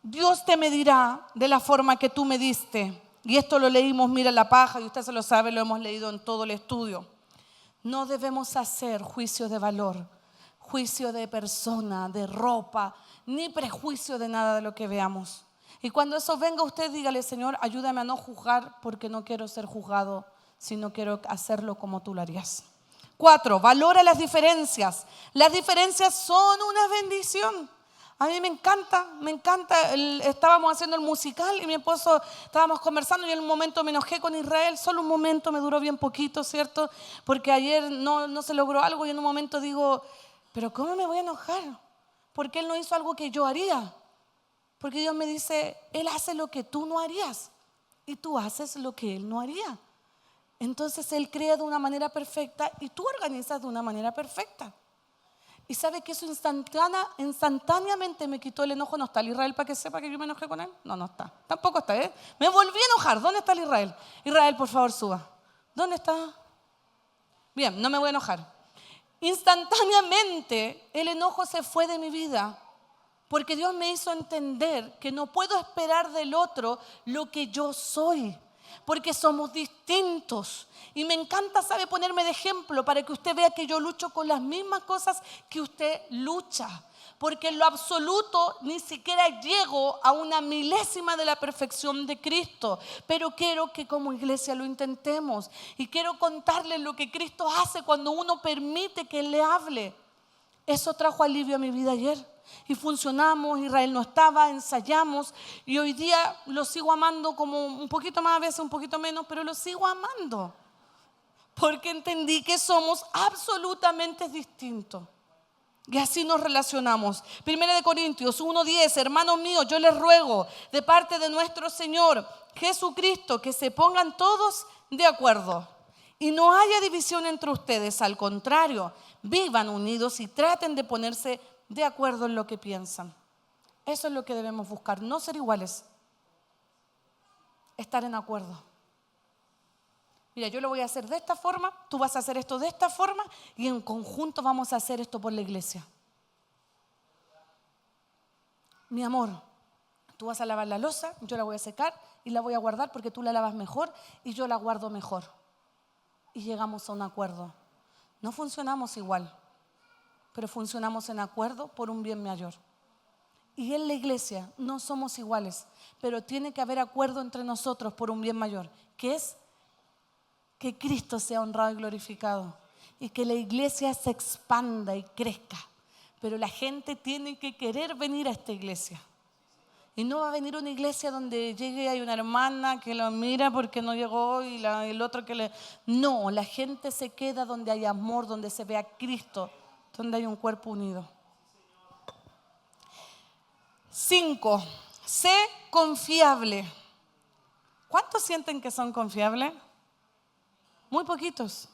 Dios te medirá de la forma que tú mediste. Y esto lo leímos, mira la paja, y usted se lo sabe, lo hemos leído en todo el estudio. No debemos hacer juicio de valor, juicio de persona, de ropa, ni prejuicio de nada de lo que veamos. Y cuando eso venga, usted dígale, Señor, ayúdame a no juzgar porque no quiero ser juzgado, sino quiero hacerlo como tú lo harías. 4, valora las diferencias. Las diferencias son una bendición. A mí me encanta. Estábamos haciendo el musical y mi esposo estábamos conversando y en un momento me enojé con Israel. Solo un momento, me duró bien poquito, ¿cierto? Porque ayer no se logró algo y en un momento digo, pero ¿cómo me voy a enojar? Porque Él no hizo algo que yo haría. Porque Dios me dice, Él hace lo que tú no harías y tú haces lo que Él no haría. Entonces Él crea de una manera perfecta y tú organizas de una manera perfecta. Y sabe que eso instantáneamente me quitó el enojo. No está el Israel para que sepa que yo me enojé con él. No está. Tampoco está, ¿eh? Me volví a enojar. ¿Dónde está el Israel? Israel, por favor, suba. ¿Dónde está? Bien, no me voy a enojar. Instantáneamente el enojo se fue de mi vida. Porque Dios me hizo entender que no puedo esperar del otro lo que yo soy. porque somos distintos. Y me encanta, ¿sabe?, ponerme de ejemplo para que usted vea que yo lucho con las mismas cosas que usted lucha. Porque en lo absoluto ni siquiera llego a una milésima de la perfección de Cristo. Pero quiero que como iglesia lo intentemos. Y quiero contarles lo que Cristo hace cuando uno permite que Él le hable. Eso trajo alivio a mi vida ayer. Y funcionamos, Israel no estaba, ensayamos. Y hoy día lo sigo amando como un poquito más, a veces un poquito menos, pero lo sigo amando. Porque entendí que somos absolutamente distintos. Y así nos relacionamos. 1 Corintios 1:10, hermanos míos, yo les ruego de parte de nuestro Señor Jesucristo que se pongan todos de acuerdo y no haya división entre ustedes. Al contrario, vivan unidos y traten de ponerse de acuerdo en lo que piensan. Eso es lo que debemos buscar, no ser iguales, estar en acuerdo. Mira, yo lo voy a hacer de esta forma, tú vas a hacer esto de esta forma y en conjunto vamos a hacer esto por la iglesia. Mi amor, tú vas a lavar la loza, yo la voy a secar y la voy a guardar porque tú la lavas mejor y yo la guardo mejor. Y llegamos a un acuerdo. No funcionamos igual, pero funcionamos en acuerdo por un bien mayor. Y en la iglesia no somos iguales, pero tiene que haber acuerdo entre nosotros por un bien mayor, que es que Cristo sea honrado y glorificado y que la iglesia se expanda y crezca. Pero la gente tiene que querer venir a esta iglesia. Y no va a venir una iglesia donde llegue y hay una hermana que lo mira porque no llegó y el otro que le... No, la gente se queda donde hay amor, donde se ve a Cristo, donde hay un cuerpo unido. 5. Sé confiable. ¿Cuántos sienten que son confiables? Muy poquitos.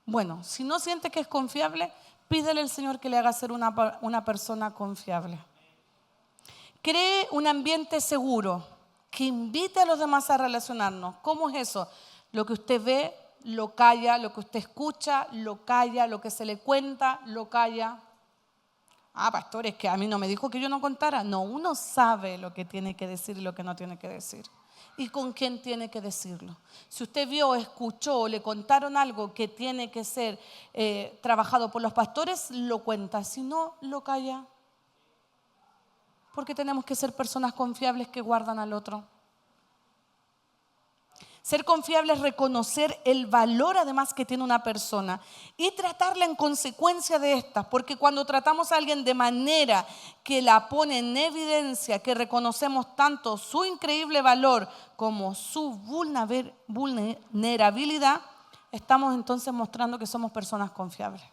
Bueno, si no siente que es confiable, pídele al Señor que le haga ser una persona confiable. Cree un ambiente seguro que invite a los demás a relacionarnos. ¿Cómo es eso? Lo que usted ve, lo calla, lo que usted escucha, lo calla, lo que se le cuenta, lo calla. Ah, pastor, es que a mí no me dijo que yo no contara. No, uno sabe lo que tiene que decir y lo que no tiene que decir. ¿Y con quién tiene que decirlo? Si usted vio, escuchó o le contaron algo que tiene que ser trabajado por los pastores, lo cuenta. Si no, lo calla. Porque tenemos que ser personas confiables que guardan al otro. Ser confiable es reconocer el valor además que tiene una persona y tratarla en consecuencia de esta, porque cuando tratamos a alguien de manera que la pone en evidencia, que reconocemos tanto su increíble valor como su vulnerabilidad, estamos entonces mostrando que somos personas confiables.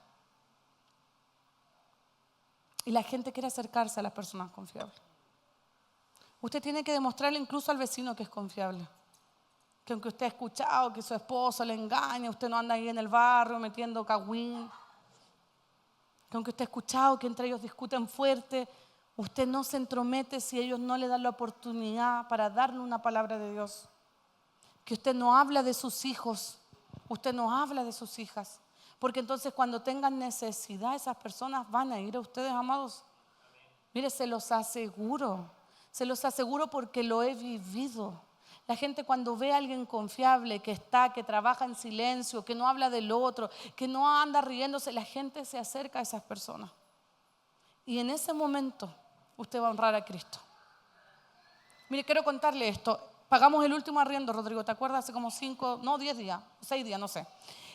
Y la gente quiere acercarse a las personas confiables. Usted tiene que demostrarle incluso al vecino que es confiable. Que aunque usted ha escuchado que su esposo le engaña, usted no anda ahí en el barrio metiendo cagüín. Que aunque usted ha escuchado que entre ellos discuten fuerte, usted no se entromete si ellos no le dan la oportunidad para darle una palabra de Dios. Que usted no habla de sus hijos, usted no habla de sus hijas. Porque entonces cuando tengan necesidad, esas personas van a ir a ustedes, amados. Mire, se los aseguro porque lo he vivido. La gente cuando ve a alguien confiable, que trabaja en silencio, que no habla del otro, que no anda riéndose, la gente se acerca a esas personas. Y en ese momento usted va a honrar a Cristo. Mire, quiero contarle esto. Pagamos el último arriendo, Rodrigo, ¿te acuerdas? Hace como 10 días, 6 días, no sé.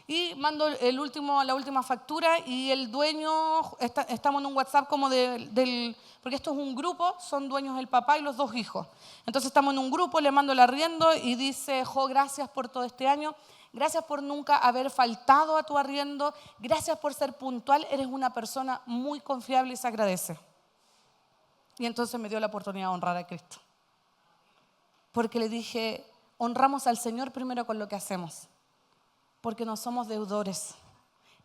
Y mando la última factura y el dueño, estamos en un WhatsApp como porque esto es un grupo, son dueños el papá y los 2 hijos. Entonces estamos en un grupo, le mando el arriendo y dice: Jo, gracias por todo este año, gracias por nunca haber faltado a tu arriendo, gracias por ser puntual, eres una persona muy confiable y se agradece. Y entonces me dio la oportunidad de honrar a Cristo. Porque le dije, honramos al Señor primero con lo que hacemos. Porque no somos deudores.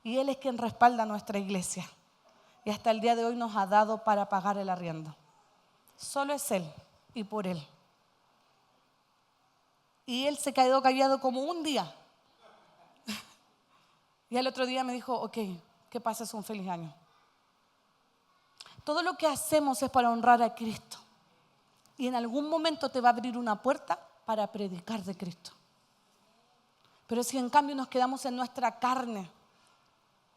Y Él es quien respalda nuestra iglesia. Y hasta el día de hoy nos ha dado para pagar el arriendo. Solo es Él y por Él. Y Él se quedó callado como un día. Y al otro día me dijo: ok, que pases un feliz año. Todo lo que hacemos es para honrar a Cristo. Y en algún momento te va a abrir una puerta para predicar de Cristo. Pero si en cambio nos quedamos en nuestra carne,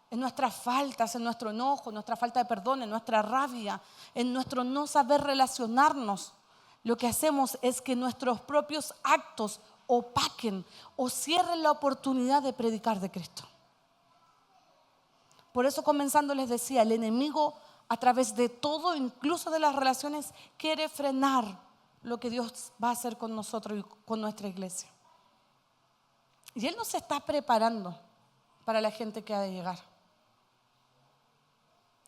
en nuestras faltas, en nuestro enojo, en nuestra falta de perdón, en nuestra rabia, en nuestro no saber relacionarnos, lo que hacemos es que nuestros propios actos opaquen o cierren la oportunidad de predicar de Cristo. Por eso, comenzando, les decía, el enemigo a través de todo, incluso de las relaciones, quiere frenar lo que Dios va a hacer con nosotros y con nuestra iglesia. Y Él nos está preparando para la gente que ha de llegar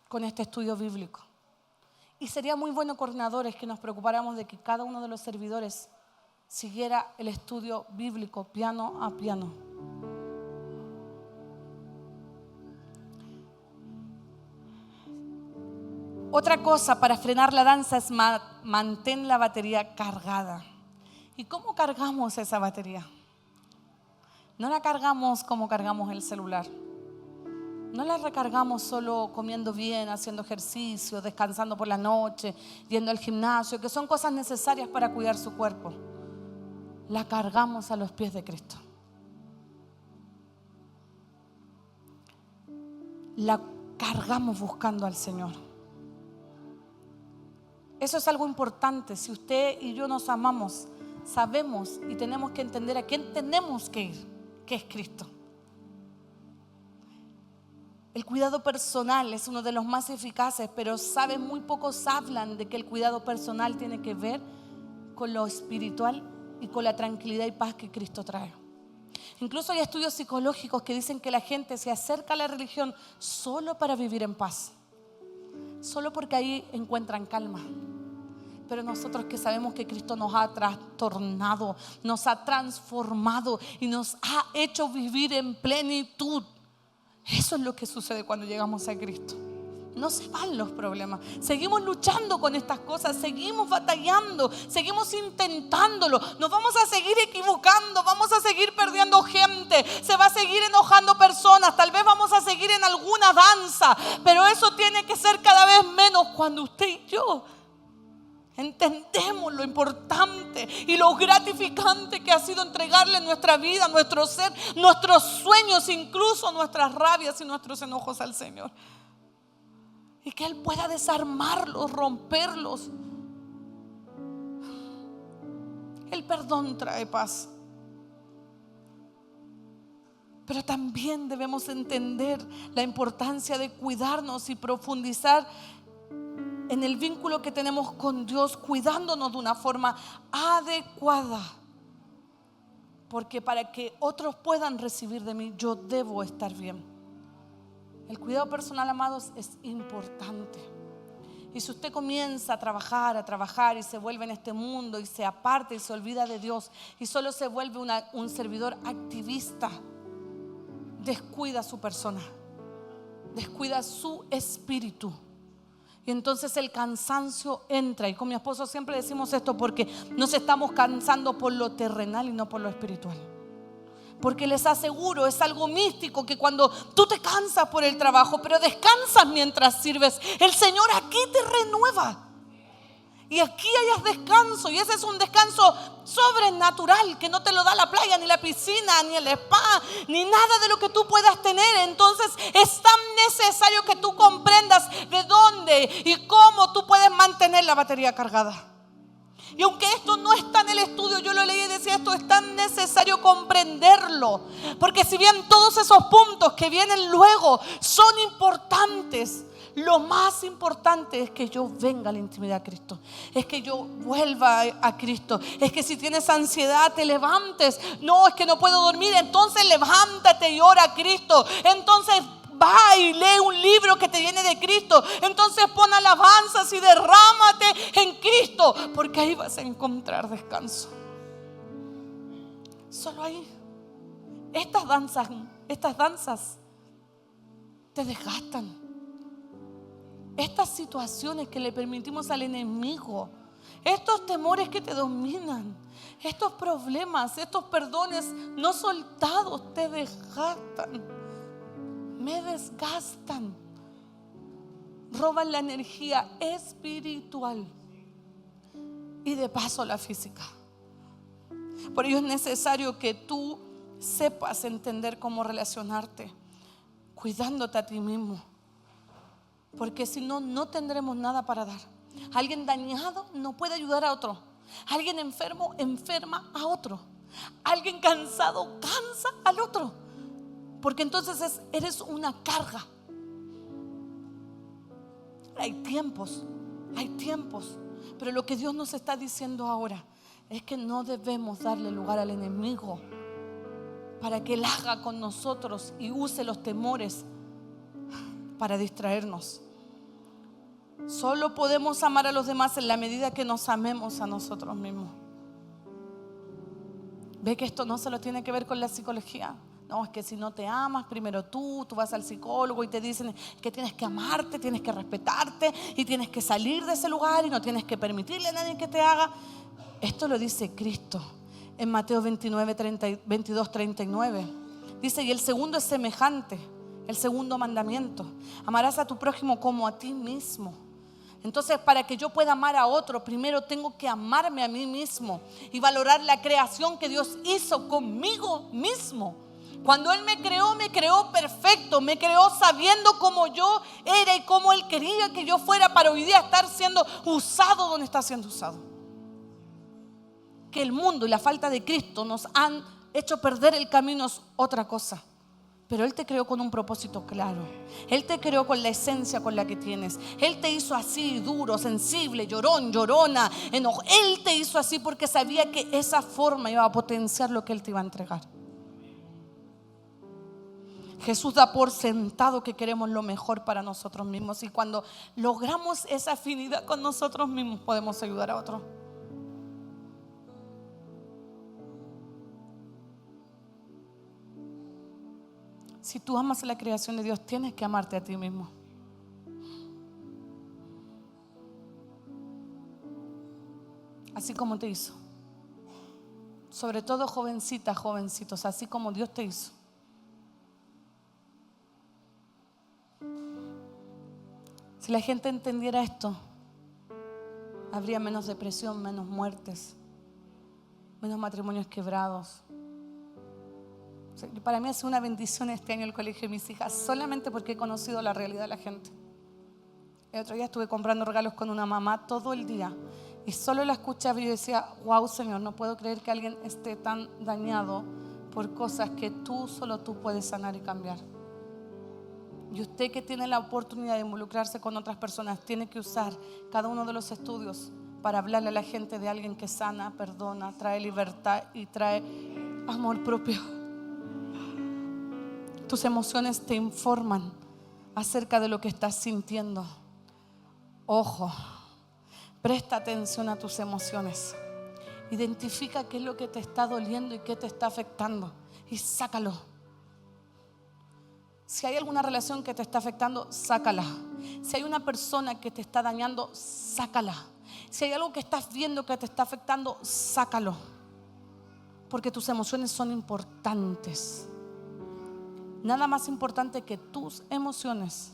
con este estudio bíblico. Y sería muy bueno, coordinadores, que nos preocupáramos de que cada uno de los servidores siguiera el estudio bíblico piano a piano. Otra cosa para frenar la danza es mantén la batería cargada. ¿Y cómo cargamos esa batería? No la cargamos como cargamos el celular. No la recargamos solo comiendo bien, haciendo ejercicio, descansando por la noche, yendo al gimnasio, que son cosas necesarias para cuidar su cuerpo. La cargamos a los pies de Cristo. La cargamos buscando al Señor. Eso es algo importante. Si usted y yo nos amamos, sabemos y tenemos que entender a quién tenemos que ir, que es Cristo. El cuidado personal es uno de los más eficaces, pero muy pocos hablan de que el cuidado personal tiene que ver con lo espiritual y con la tranquilidad y paz que Cristo trae. Incluso hay estudios psicológicos que dicen que la gente se acerca a la religión solo para vivir en paz, solo porque ahí encuentran calma. Pero nosotros que sabemos que Cristo nos ha trastornado, nos ha transformado y nos ha hecho vivir en plenitud. Eso es lo que sucede cuando llegamos a Cristo. No se van los problemas. Seguimos luchando con estas cosas, seguimos batallando, seguimos intentándolo. Nos vamos a seguir equivocando, vamos a seguir perdiendo gente, se va a seguir enojando personas, tal vez vamos a seguir en alguna danza, pero eso tiene que ser cada vez menos cuando usted y yo entendemos lo importante y lo gratificante que ha sido entregarle nuestra vida, nuestro ser, nuestros sueños, incluso nuestras rabias y nuestros enojos al Señor. Y que Él pueda desarmarlos, romperlos. El perdón trae paz. Pero también debemos entender la importancia de cuidarnos y profundizar en el vínculo que tenemos con Dios, cuidándonos de una forma adecuada. Porque para que otros puedan recibir de mí, yo debo estar bien. El cuidado personal, amados, es importante. Y si usted comienza a trabajar y se vuelve en este mundo y se aparta y se olvida de Dios y solo se vuelve un servidor activista, descuida su persona, descuida su espíritu. Y entonces el cansancio entra. Y con mi esposo siempre decimos esto porque nos estamos cansando por lo terrenal y no por lo espiritual. Porque les aseguro, es algo místico que cuando tú te cansas por el trabajo, pero descansas mientras sirves, el Señor aquí te renueva. Y aquí hayas descanso, y ese es un descanso sobrenatural que no te lo da la playa, ni la piscina, ni el spa, ni nada de lo que tú puedas tener. Entonces es tan necesario que tú comprendas de dónde y cómo tú puedes mantener la batería cargada. Y aunque esto no está en el estudio, yo lo leí y decía, esto es tan necesario comprenderlo. Porque si bien todos esos puntos que vienen luego son importantes, lo más importante es que yo venga a la intimidad a Cristo. Es que yo vuelva a Cristo. Es que si tienes ansiedad, te levantes. No, es que no puedo dormir. Entonces levántate y ora a Cristo. Entonces va y lee un libro que te viene de Cristo. Entonces pon alabanzas y derrámate en Cristo, porque ahí vas a encontrar descanso. Solo ahí. Estas danzas te desgastan. Estas situaciones que le permitimos al enemigo, estos temores que te dominan, estos problemas, estos perdones no soltados te desgastan, me desgastan, roban la energía espiritual y de paso la física. Por ello es necesario que tú sepas entender cómo relacionarte, cuidándote a ti mismo. Porque si no, no tendremos nada para dar. Alguien dañado no puede ayudar a otro. Alguien enfermo enferma a otro. Alguien cansado cansa al otro. Porque entonces eres una carga. Hay tiempos. Pero lo que Dios nos está diciendo ahora es que no debemos darle lugar al enemigo para que él haga con nosotros y use los temores para distraernos. Solo podemos amar a los demás en la medida que nos amemos a nosotros mismos. Ve que esto no solo tiene que ver con la psicología. No, es que si no te amas, primero tú vas al psicólogo y te dicen que tienes que amarte, tienes que respetarte y tienes que salir de ese lugar y no tienes que permitirle a nadie que te haga. Esto lo dice Cristo en Mateo 22, 39. Dice, y el segundo es semejante, el segundo mandamiento: amarás a tu prójimo como a ti mismo. Entonces, para que yo pueda amar a otro, primero tengo que amarme a mí mismo y valorar la creación que Dios hizo conmigo mismo. Cuando Él me creó perfecto, me creó sabiendo cómo yo era y cómo Él quería que yo fuera para hoy día estar siendo usado donde está siendo usado. Que el mundo y la falta de Cristo nos han hecho perder el camino es otra cosa. Pero Él te creó con un propósito claro. Él te creó con la esencia con la que tienes. Él te hizo así, duro, sensible, llorón, llorona, enojo. Él te hizo así porque sabía que esa forma iba a potenciar lo que Él te iba a entregar. Jesús da por sentado que queremos lo mejor para nosotros mismos. Y cuando logramos esa afinidad con nosotros mismos, podemos ayudar a otros. Si tú amas la creación de Dios, tienes que amarte a ti mismo. Así como te hizo. Sobre todo jovencitas, jovencitos, así como Dios te hizo. Si la gente entendiera esto, habría menos depresión, menos muertes, menos matrimonios quebrados. Para mí ha sido una bendición este año el colegio de mis hijas, solamente porque he conocido la realidad de la gente. El otro día estuve comprando regalos con una mamá todo el día y solo la escuchaba y yo decía, wow, Señor, no puedo creer que alguien esté tan dañado por cosas que solo tú puedes sanar y cambiar. Y usted que tiene la oportunidad de involucrarse con otras personas tiene que usar cada uno de los estudios para hablarle a la gente de alguien que sana, perdona, trae libertad y trae amor propio. Tus emociones te informan acerca de lo que estás sintiendo. Ojo, presta atención a tus emociones. Identifica qué es lo que te está doliendo y qué te está afectando y sácalo. Si hay alguna relación que te está afectando, sácala. Si hay una persona que te está dañando, sácala. Si hay algo que estás viendo que te está afectando, sácalo. Porque tus emociones son importantes. Nada más importante que tus emociones.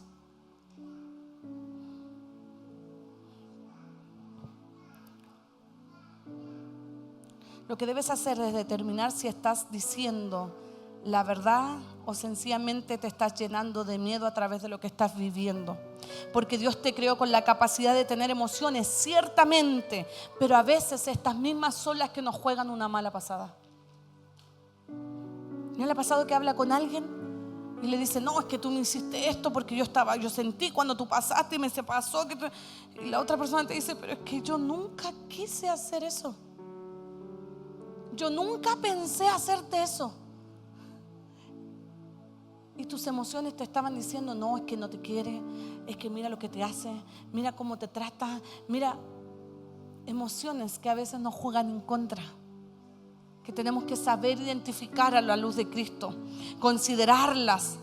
Lo que debes hacer es determinar si estás diciendo la verdad o sencillamente te estás llenando de miedo a través de lo que estás viviendo. Porque Dios te creó con la capacidad de tener emociones, ciertamente, pero a veces estas mismas son las que nos juegan una mala pasada. ¿No le ha pasado que habla con alguien y le dice, no, es que tú me hiciste esto porque yo sentí cuando tú pasaste y me se pasó y la otra persona te dice, pero es que yo nunca quise hacer eso, yo nunca pensé hacerte eso? Y tus emociones te estaban diciendo, no, es que no te quiere, es que mira lo que te hace, mira cómo te trata, mira, emociones que a veces nos juegan en contra, que tenemos que saber identificar a la luz de Cristo, considerarlas,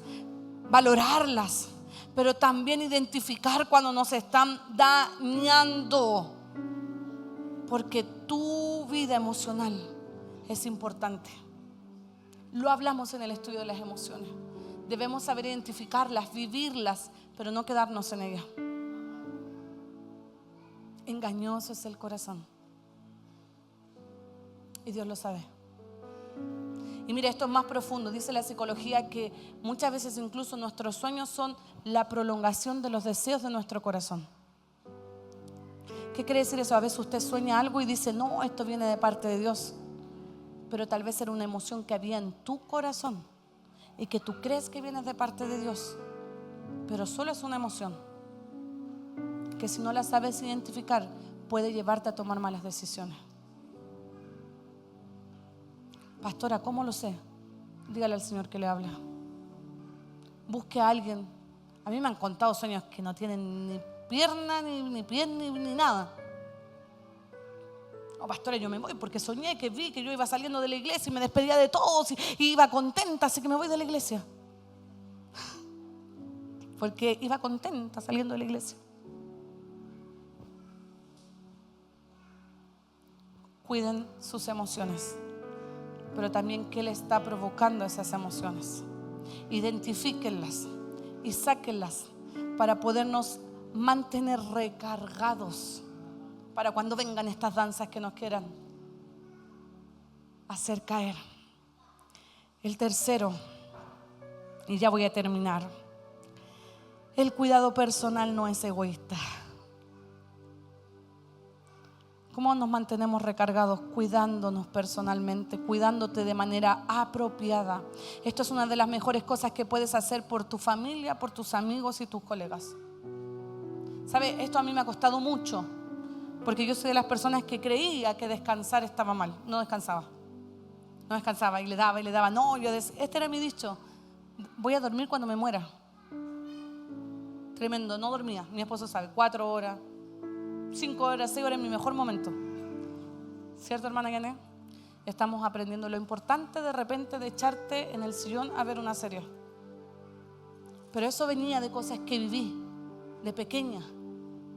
valorarlas, pero también identificar cuando nos están dañando, porque tu vida emocional es importante. Lo hablamos en el estudio de las emociones. Debemos saber identificarlas, vivirlas, pero no quedarnos en ellas. Engañoso es el corazón y Dios lo sabe. Y mira, esto es más profundo. Dice la psicología que muchas veces incluso nuestros sueños son la prolongación de los deseos de nuestro corazón. ¿Qué quiere decir eso? A veces usted sueña algo y dice, no, esto viene de parte de Dios. Pero tal vez era una emoción que había en tu corazón y que tú crees que viene de parte de Dios. Pero solo es una emoción que si no la sabes identificar puede llevarte a tomar malas decisiones. Pastora, ¿cómo lo sé? Dígale al Señor que le habla. Busque a alguien. A mí me han contado sueños que no tienen ni pierna, ni pie, ni nada. Oh, pastora, yo me voy porque soñé que vi que yo iba saliendo de la iglesia y me despedía de todos y iba contenta, así que me voy de la iglesia. Porque iba contenta saliendo de la iglesia. Cuiden sus emociones, pero también qué le está provocando esas emociones. Identifíquenlas y sáquenlas para podernos mantener recargados para cuando vengan estas danzas que nos quieran hacer caer. El tercero, y ya voy a terminar, el cuidado personal no es egoísta. ¿Cómo nos mantenemos recargados? Cuidándonos personalmente, cuidándote de manera apropiada. Esto es una de las mejores cosas que puedes hacer por tu familia, por tus amigos y tus colegas. ¿Sabe? Esto a mí me ha costado mucho, porque yo soy de las personas que creía que descansar estaba mal. No descansaba y le daba. No, este era mi dicho: voy a dormir cuando me muera. Tremendo, no dormía. Mi esposo sabe, 4 horas, 5 horas, 6 horas en mi mejor momento. ¿Cierto, hermana Yané? Estamos aprendiendo lo importante de repente de echarte en el sillón a ver una serie. Pero eso venía de cosas que viví de pequeña.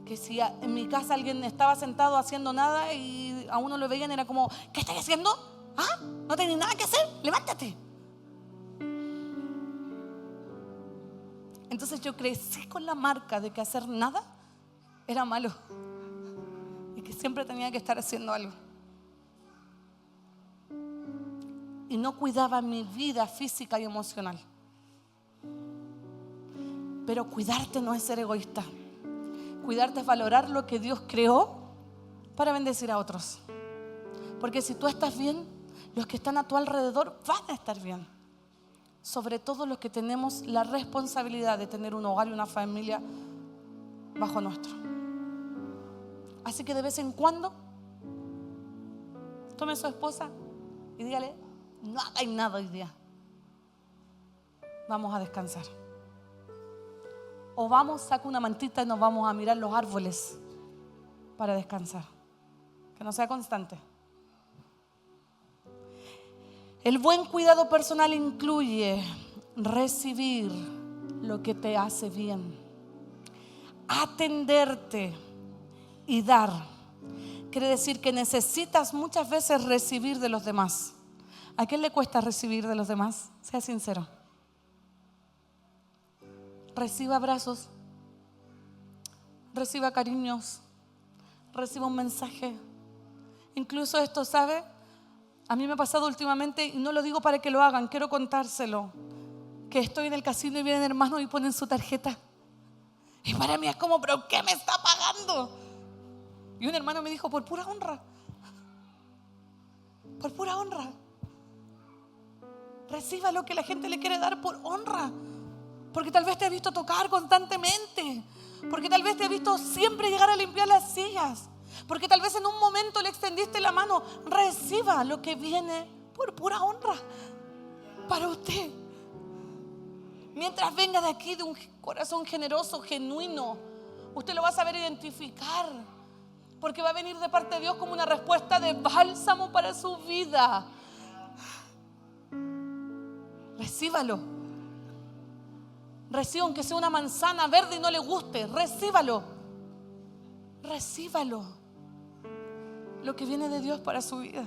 Que si en mi casa alguien estaba sentado haciendo nada y a uno lo veían, era como, ¿qué estás haciendo? ¿Ah? ¿No tenés nada que hacer? Levántate. Entonces yo crecí con la marca de que hacer nada era malo y que siempre tenía que estar haciendo algo. Y no cuidaba mi vida física y emocional. Pero cuidarte no es ser egoísta. Cuidarte es valorar lo que Dios creó para bendecir a otros. Porque si tú estás bien, los que están a tu alrededor van a estar bien. Sobre todo los que tenemos la responsabilidad de tener un hogar y una familia bajo nuestro. Así que de vez en cuando tome a su esposa y dígale, no hagáis nada hoy día. Vamos a descansar. O vamos, saca una mantita y nos vamos a mirar los árboles para descansar. Que no sea constante. El buen cuidado personal incluye recibir lo que te hace bien, atenderte y dar. Quiere decir que necesitas muchas veces recibir de los demás. ¿A quién le cuesta recibir de los demás? Sea sincero. Reciba abrazos, reciba cariños, reciba un mensaje. Incluso esto, ¿sabe? A mí me ha pasado últimamente, y no lo digo para que lo hagan, quiero contárselo, que estoy en el casino y vienen hermanos y ponen su tarjeta. Y para mí es como, ¿pero qué me está pagando? Y un hermano me dijo, por pura honra. Por pura honra. Reciba lo que la gente le quiere dar por honra. Porque tal vez te ha visto tocar constantemente. Porque tal vez te ha visto siempre llegar a limpiar las sillas. Porque tal vez en un momento le extendiste la mano. Reciba lo que viene por pura honra para usted. Mientras venga de aquí de un corazón generoso, genuino, usted lo va a saber identificar. Porque va a venir de parte de Dios como una respuesta de bálsamo para su vida. Recíbalo. Reciba aunque sea una manzana verde y no le guste. Recíbalo. Recíbalo. Lo que viene de Dios para su vida.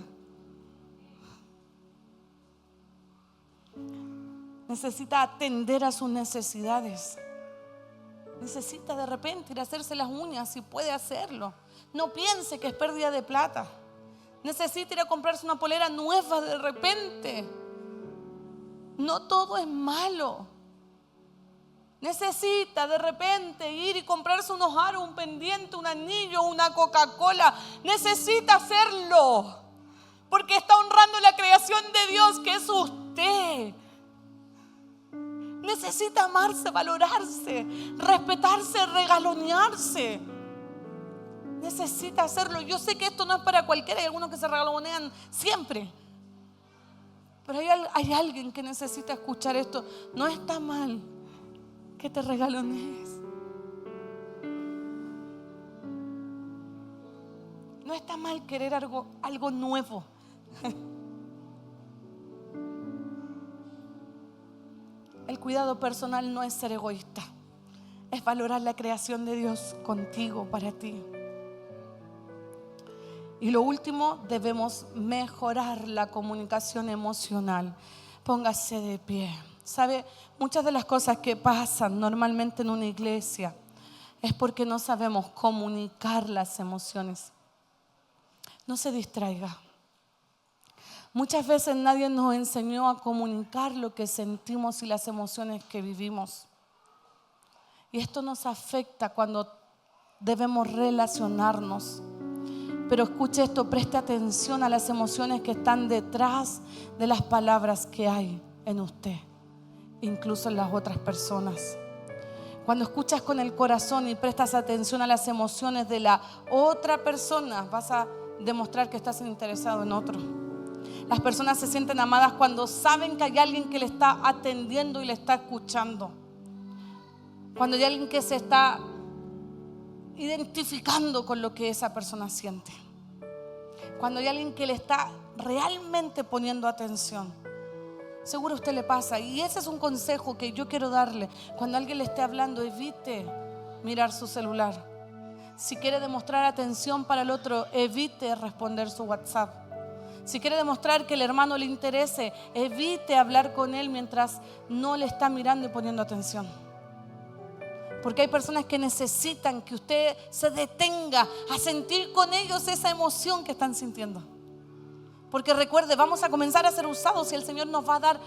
Necesita atender a sus necesidades. Necesita de repente ir a hacerse las uñas si puede hacerlo. No piense que es pérdida de plata. necesita ir a comprarse una polera nueva de repente. No todo es malo. Necesita de repente ir y comprarse unos aros, un pendiente, un anillo, una Coca-Cola. Necesita hacerlo, porque está honrando la creación de Dios, que es usted. Necesita amarse, valorarse, respetarse, regalonearse. Necesita hacerlo. Yo sé que esto no es para cualquiera. Hay algunos que se regalonean siempre. Pero hay alguien que necesita escuchar esto. No está mal que te regalonees. No está mal querer algo nuevo. El cuidado personal no es ser egoísta. Es valorar la creación de Dios contigo, para ti. Y lo último, debemos mejorar la comunicación emocional. Póngase de pie. ¿Sabe? Muchas de las cosas que pasan normalmente en una iglesia es porque no sabemos comunicar las emociones. No se distraiga. Muchas veces nadie nos enseñó a comunicar lo que sentimos y las emociones que vivimos. Y esto nos afecta cuando debemos relacionarnos. Pero escuche esto, preste atención a las emociones que están detrás de las palabras que hay en usted, incluso en las otras personas. Cuando escuchas con el corazón y prestas atención a las emociones de la otra persona, vas a demostrar que estás interesado en otro. Las personas se sienten amadas cuando saben que hay alguien que le está atendiendo y le está escuchando. Cuando hay alguien que se está identificando con lo que esa persona siente. Cuando hay alguien que le está realmente poniendo atención. Seguro a usted le pasa. Y ese es un consejo que yo quiero darle. Cuando alguien le esté hablando, evite mirar su celular. Si quiere demostrar atención para el otro, evite responder su WhatsApp. Si quiere demostrar que el hermano le interese, evite hablar con él mientras no le está mirando y poniendo atención. Porque hay personas que necesitan que usted se detenga a sentir con ellos esa emoción que están sintiendo. Porque recuerde, vamos a comenzar a ser usados y el Señor nos va a dar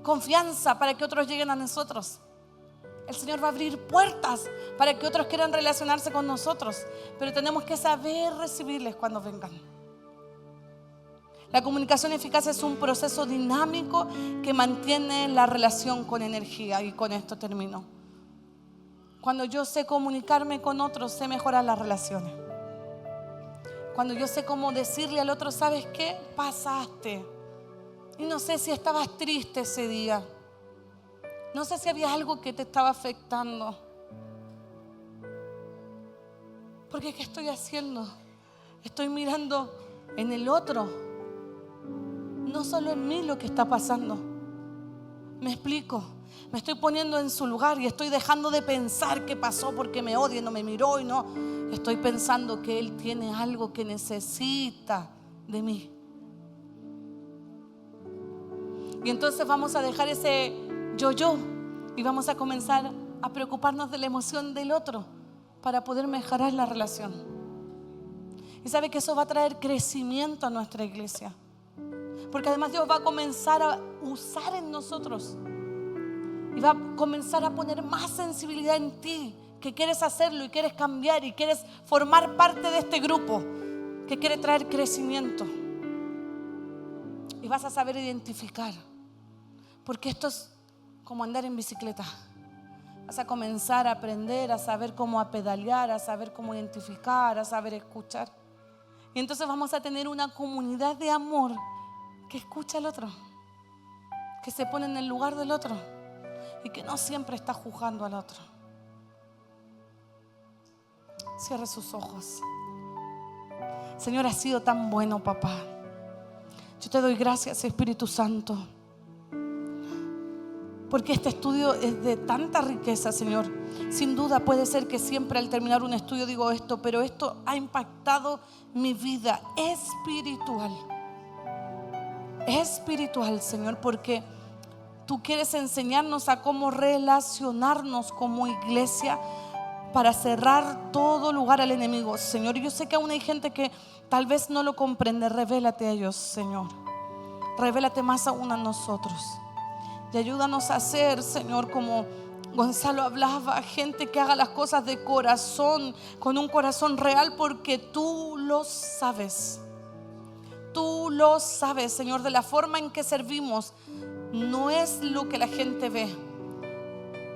confianza para que otros lleguen a nosotros. El Señor va a abrir puertas para que otros quieran relacionarse con nosotros. Pero tenemos que saber recibirles cuando vengan. La comunicación eficaz es un proceso dinámico que mantiene la relación con energía. Y con esto termino. Cuando yo sé comunicarme con otros, sé mejorar las relaciones. Cuando yo sé cómo decirle al otro, ¿sabes qué? Pasaste. Y no sé si estabas triste ese día. No sé si había algo que te estaba afectando. Porque ¿qué estoy haciendo? Estoy mirando en el otro. No solo en mí lo que está pasando. Me explico. Me estoy poniendo en su lugar y estoy dejando de pensar qué pasó porque me odia, no me miró y no. Estoy pensando que él tiene algo que necesita de mí. Y entonces vamos a dejar ese yo y vamos a comenzar a preocuparnos de la emoción del otro para poder mejorar la relación. Y sabe que eso va a traer crecimiento a nuestra iglesia. Porque además Dios va a comenzar a usar en nosotros y va a comenzar a poner más sensibilidad en ti, que quieres hacerlo y quieres cambiar y quieres formar parte de este grupo que quiere traer crecimiento. Y vas a saber identificar, porque esto es como andar en bicicleta. Vas a comenzar a aprender a saber cómo pedalear, a saber cómo identificar, a saber escuchar. Y entonces vamos a tener una comunidad de amor que escucha al otro, que se pone en el lugar del otro y que no siempre está juzgando al otro. Cierre sus ojos. Señor, has sido tan bueno, papá. Yo te doy gracias, Espíritu Santo, porque este estudio es de tanta riqueza, Señor. Sin duda puede ser que siempre al terminar un estudio digo esto, pero esto ha impactado mi vida espiritual. Espiritual, Señor, porque tú quieres enseñarnos a cómo relacionarnos como iglesia para cerrar todo lugar al enemigo, Señor. Y yo sé que aún hay gente que tal vez no lo comprende. Revélate a ellos, Señor. Revélate más aún a nosotros. Y ayúdanos a hacer, Señor, como Gonzalo hablaba, gente que haga las cosas de corazón, con un corazón real, porque tú lo sabes. Tú lo sabes, Señor, de la forma en que servimos. No es lo que la gente ve,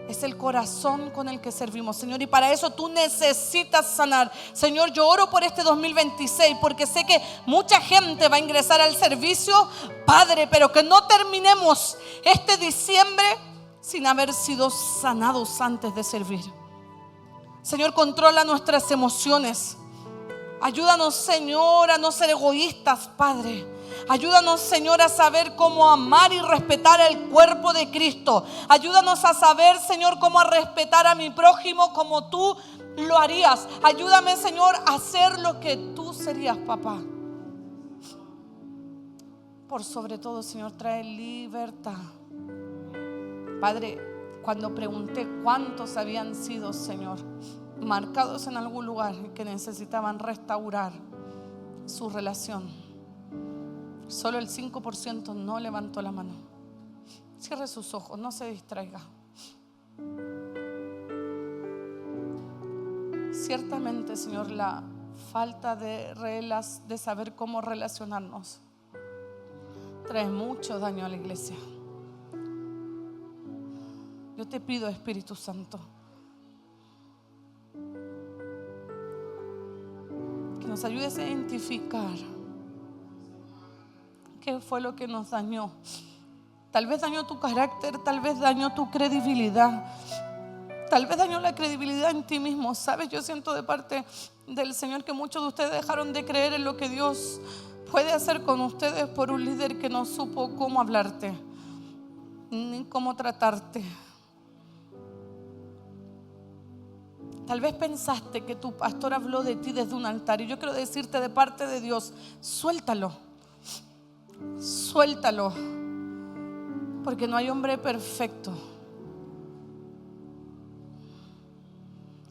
es el corazón con el que servimos, Señor. Y para eso tú necesitas sanar. Señor, yo oro por este 2026 porque sé que mucha gente va a ingresar al servicio, Padre, pero que no terminemos este diciembre sin haber sido sanados antes de servir. Señor, controla nuestras emociones. Ayúdanos, Señor, a no ser egoístas, Padre. Ayúdanos, Señor, a saber cómo amar y respetar el cuerpo de Cristo. Ayúdanos a saber, Señor, cómo a respetar a mi prójimo como tú lo harías. Ayúdame, Señor, a hacer lo que tú serías, papá. Por sobre todo, Señor, trae libertad. Padre, cuando pregunté cuántos habían sido, Señor, marcados en algún lugar y que necesitaban restaurar su relación, solo el 5% no levantó la mano. Cierre sus ojos, no se distraiga. Ciertamente, Señor, la falta de saber cómo relacionarnos trae mucho daño a la iglesia. Yo te pido, Espíritu Santo, que nos ayudes a identificar qué fue lo que nos dañó. Tal vez dañó tu carácter, tal vez dañó tu credibilidad, tal vez dañó la credibilidad en ti mismo. Sabes, yo siento de parte del Señor que muchos de ustedes dejaron de creer en lo que Dios puede hacer con ustedes por un líder que no supo cómo hablarte ni cómo tratarte. Tal vez pensaste que tu pastor habló de ti desde un altar, y yo quiero decirte de parte de Dios: suéltalo, suéltalo, porque no hay hombre perfecto.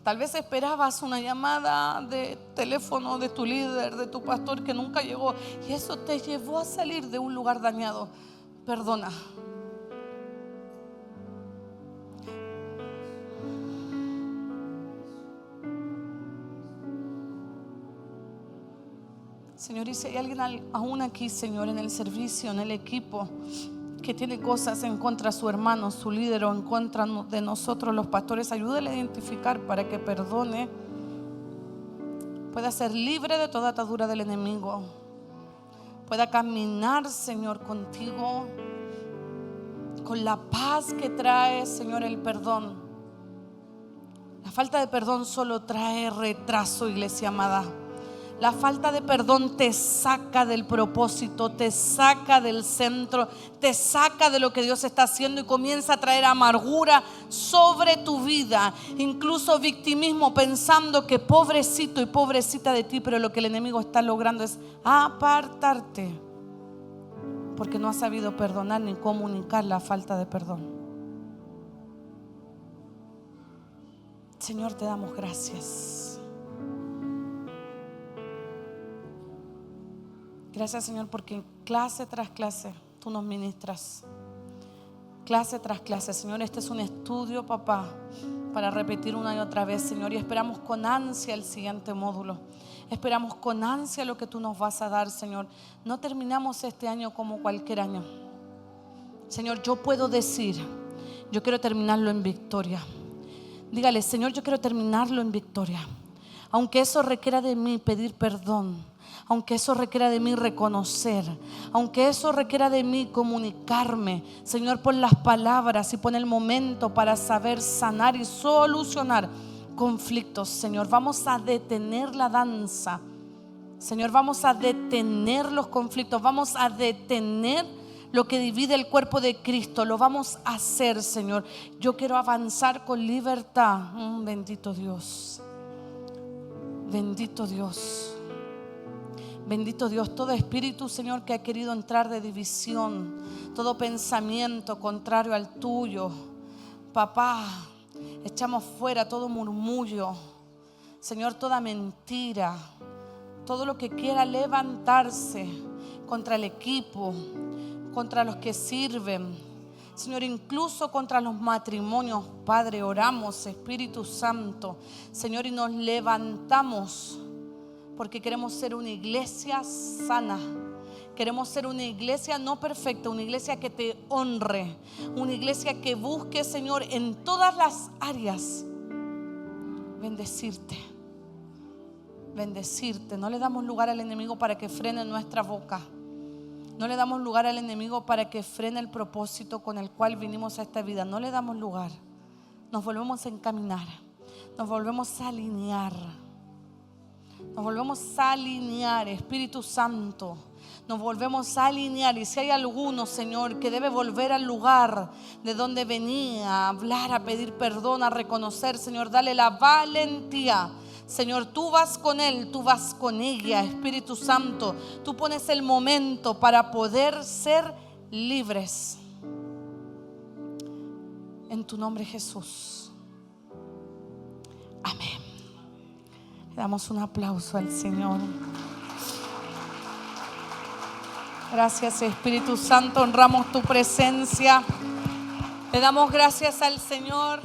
Tal vez esperabas una llamada de teléfono de tu líder, de tu pastor, que nunca llegó, y eso te llevó a salir de un lugar dañado. Perdona. Señor, y si hay alguien aún aquí, Señor, en el servicio, en el equipo, que tiene cosas en contra de su hermano, su líder, o en contra de nosotros los pastores, ayúdale a identificar para que perdone, pueda ser libre de toda atadura del enemigo, pueda caminar, Señor, contigo, con la paz que trae, Señor, el perdón. La falta de perdón solo trae retraso, iglesia amada. La falta de perdón te saca del propósito, te saca del centro, te saca de lo que Dios está haciendo y comienza a traer amargura sobre tu vida, incluso victimismo, pensando que pobrecito y pobrecita de ti, pero lo que el enemigo está logrando es apartarte, porque no has sabido perdonar ni comunicar la falta de perdón. Señor, te damos gracias. Gracias, Señor, porque clase tras clase tú nos ministras. Clase tras clase, Señor, este es un estudio, papá, para repetir una y otra vez, Señor, y esperamos con ansia el siguiente módulo. Esperamos con ansia lo que tú nos vas a dar, Señor. No terminamos este año como cualquier año. Señor, yo puedo decir, yo quiero terminarlo en victoria. Dígale: Señor, yo quiero terminarlo en victoria. Aunque eso requiera de mí pedir perdón, aunque eso requiera de mí reconocer, aunque eso requiera de mí comunicarme, Señor, pon las palabras y pon el momento para saber sanar y solucionar conflictos. Señor, vamos a detener la danza. Señor, vamos a detener los conflictos, vamos a detener lo que divide el cuerpo de Cristo. Lo vamos a hacer, Señor. Yo quiero avanzar con libertad. Bendito Dios. Bendito Dios. Bendito Dios. Todo espíritu, Señor, que ha querido entrar de división, todo pensamiento contrario al tuyo, papá, Echamos fuera todo murmullo, Señor, toda mentira, todo lo que quiera levantarse contra el equipo, contra los que sirven, Señor, incluso contra los matrimonios. Padre, oramos, Espíritu Santo, Señor, y nos levantamos porque queremos ser una iglesia sana. Queremos ser una iglesia no perfecta, una iglesia que te honre, una iglesia que busque, Señor, en todas las áreas bendecirte. Bendecirte. No le damos lugar al enemigo para que frene nuestra boca. No le damos lugar al enemigo para que frene el propósito con el cual vinimos a esta vida. No le damos lugar. Nos volvemos a encaminar. Nos volvemos a alinear. Nos volvemos a alinear, Espíritu Santo. Nos volvemos a alinear. Y si hay alguno, Señor, que debe volver al lugar de donde venía, a hablar, a pedir perdón, a reconocer, Señor, dale la valentía. Señor, tú vas con él, tú vas con ella, Espíritu Santo. Tú pones el momento para poder ser libres. En tu nombre, Jesús. Amén. Le damos un aplauso al Señor. Gracias, Espíritu Santo. Honramos tu presencia. Le damos gracias al Señor.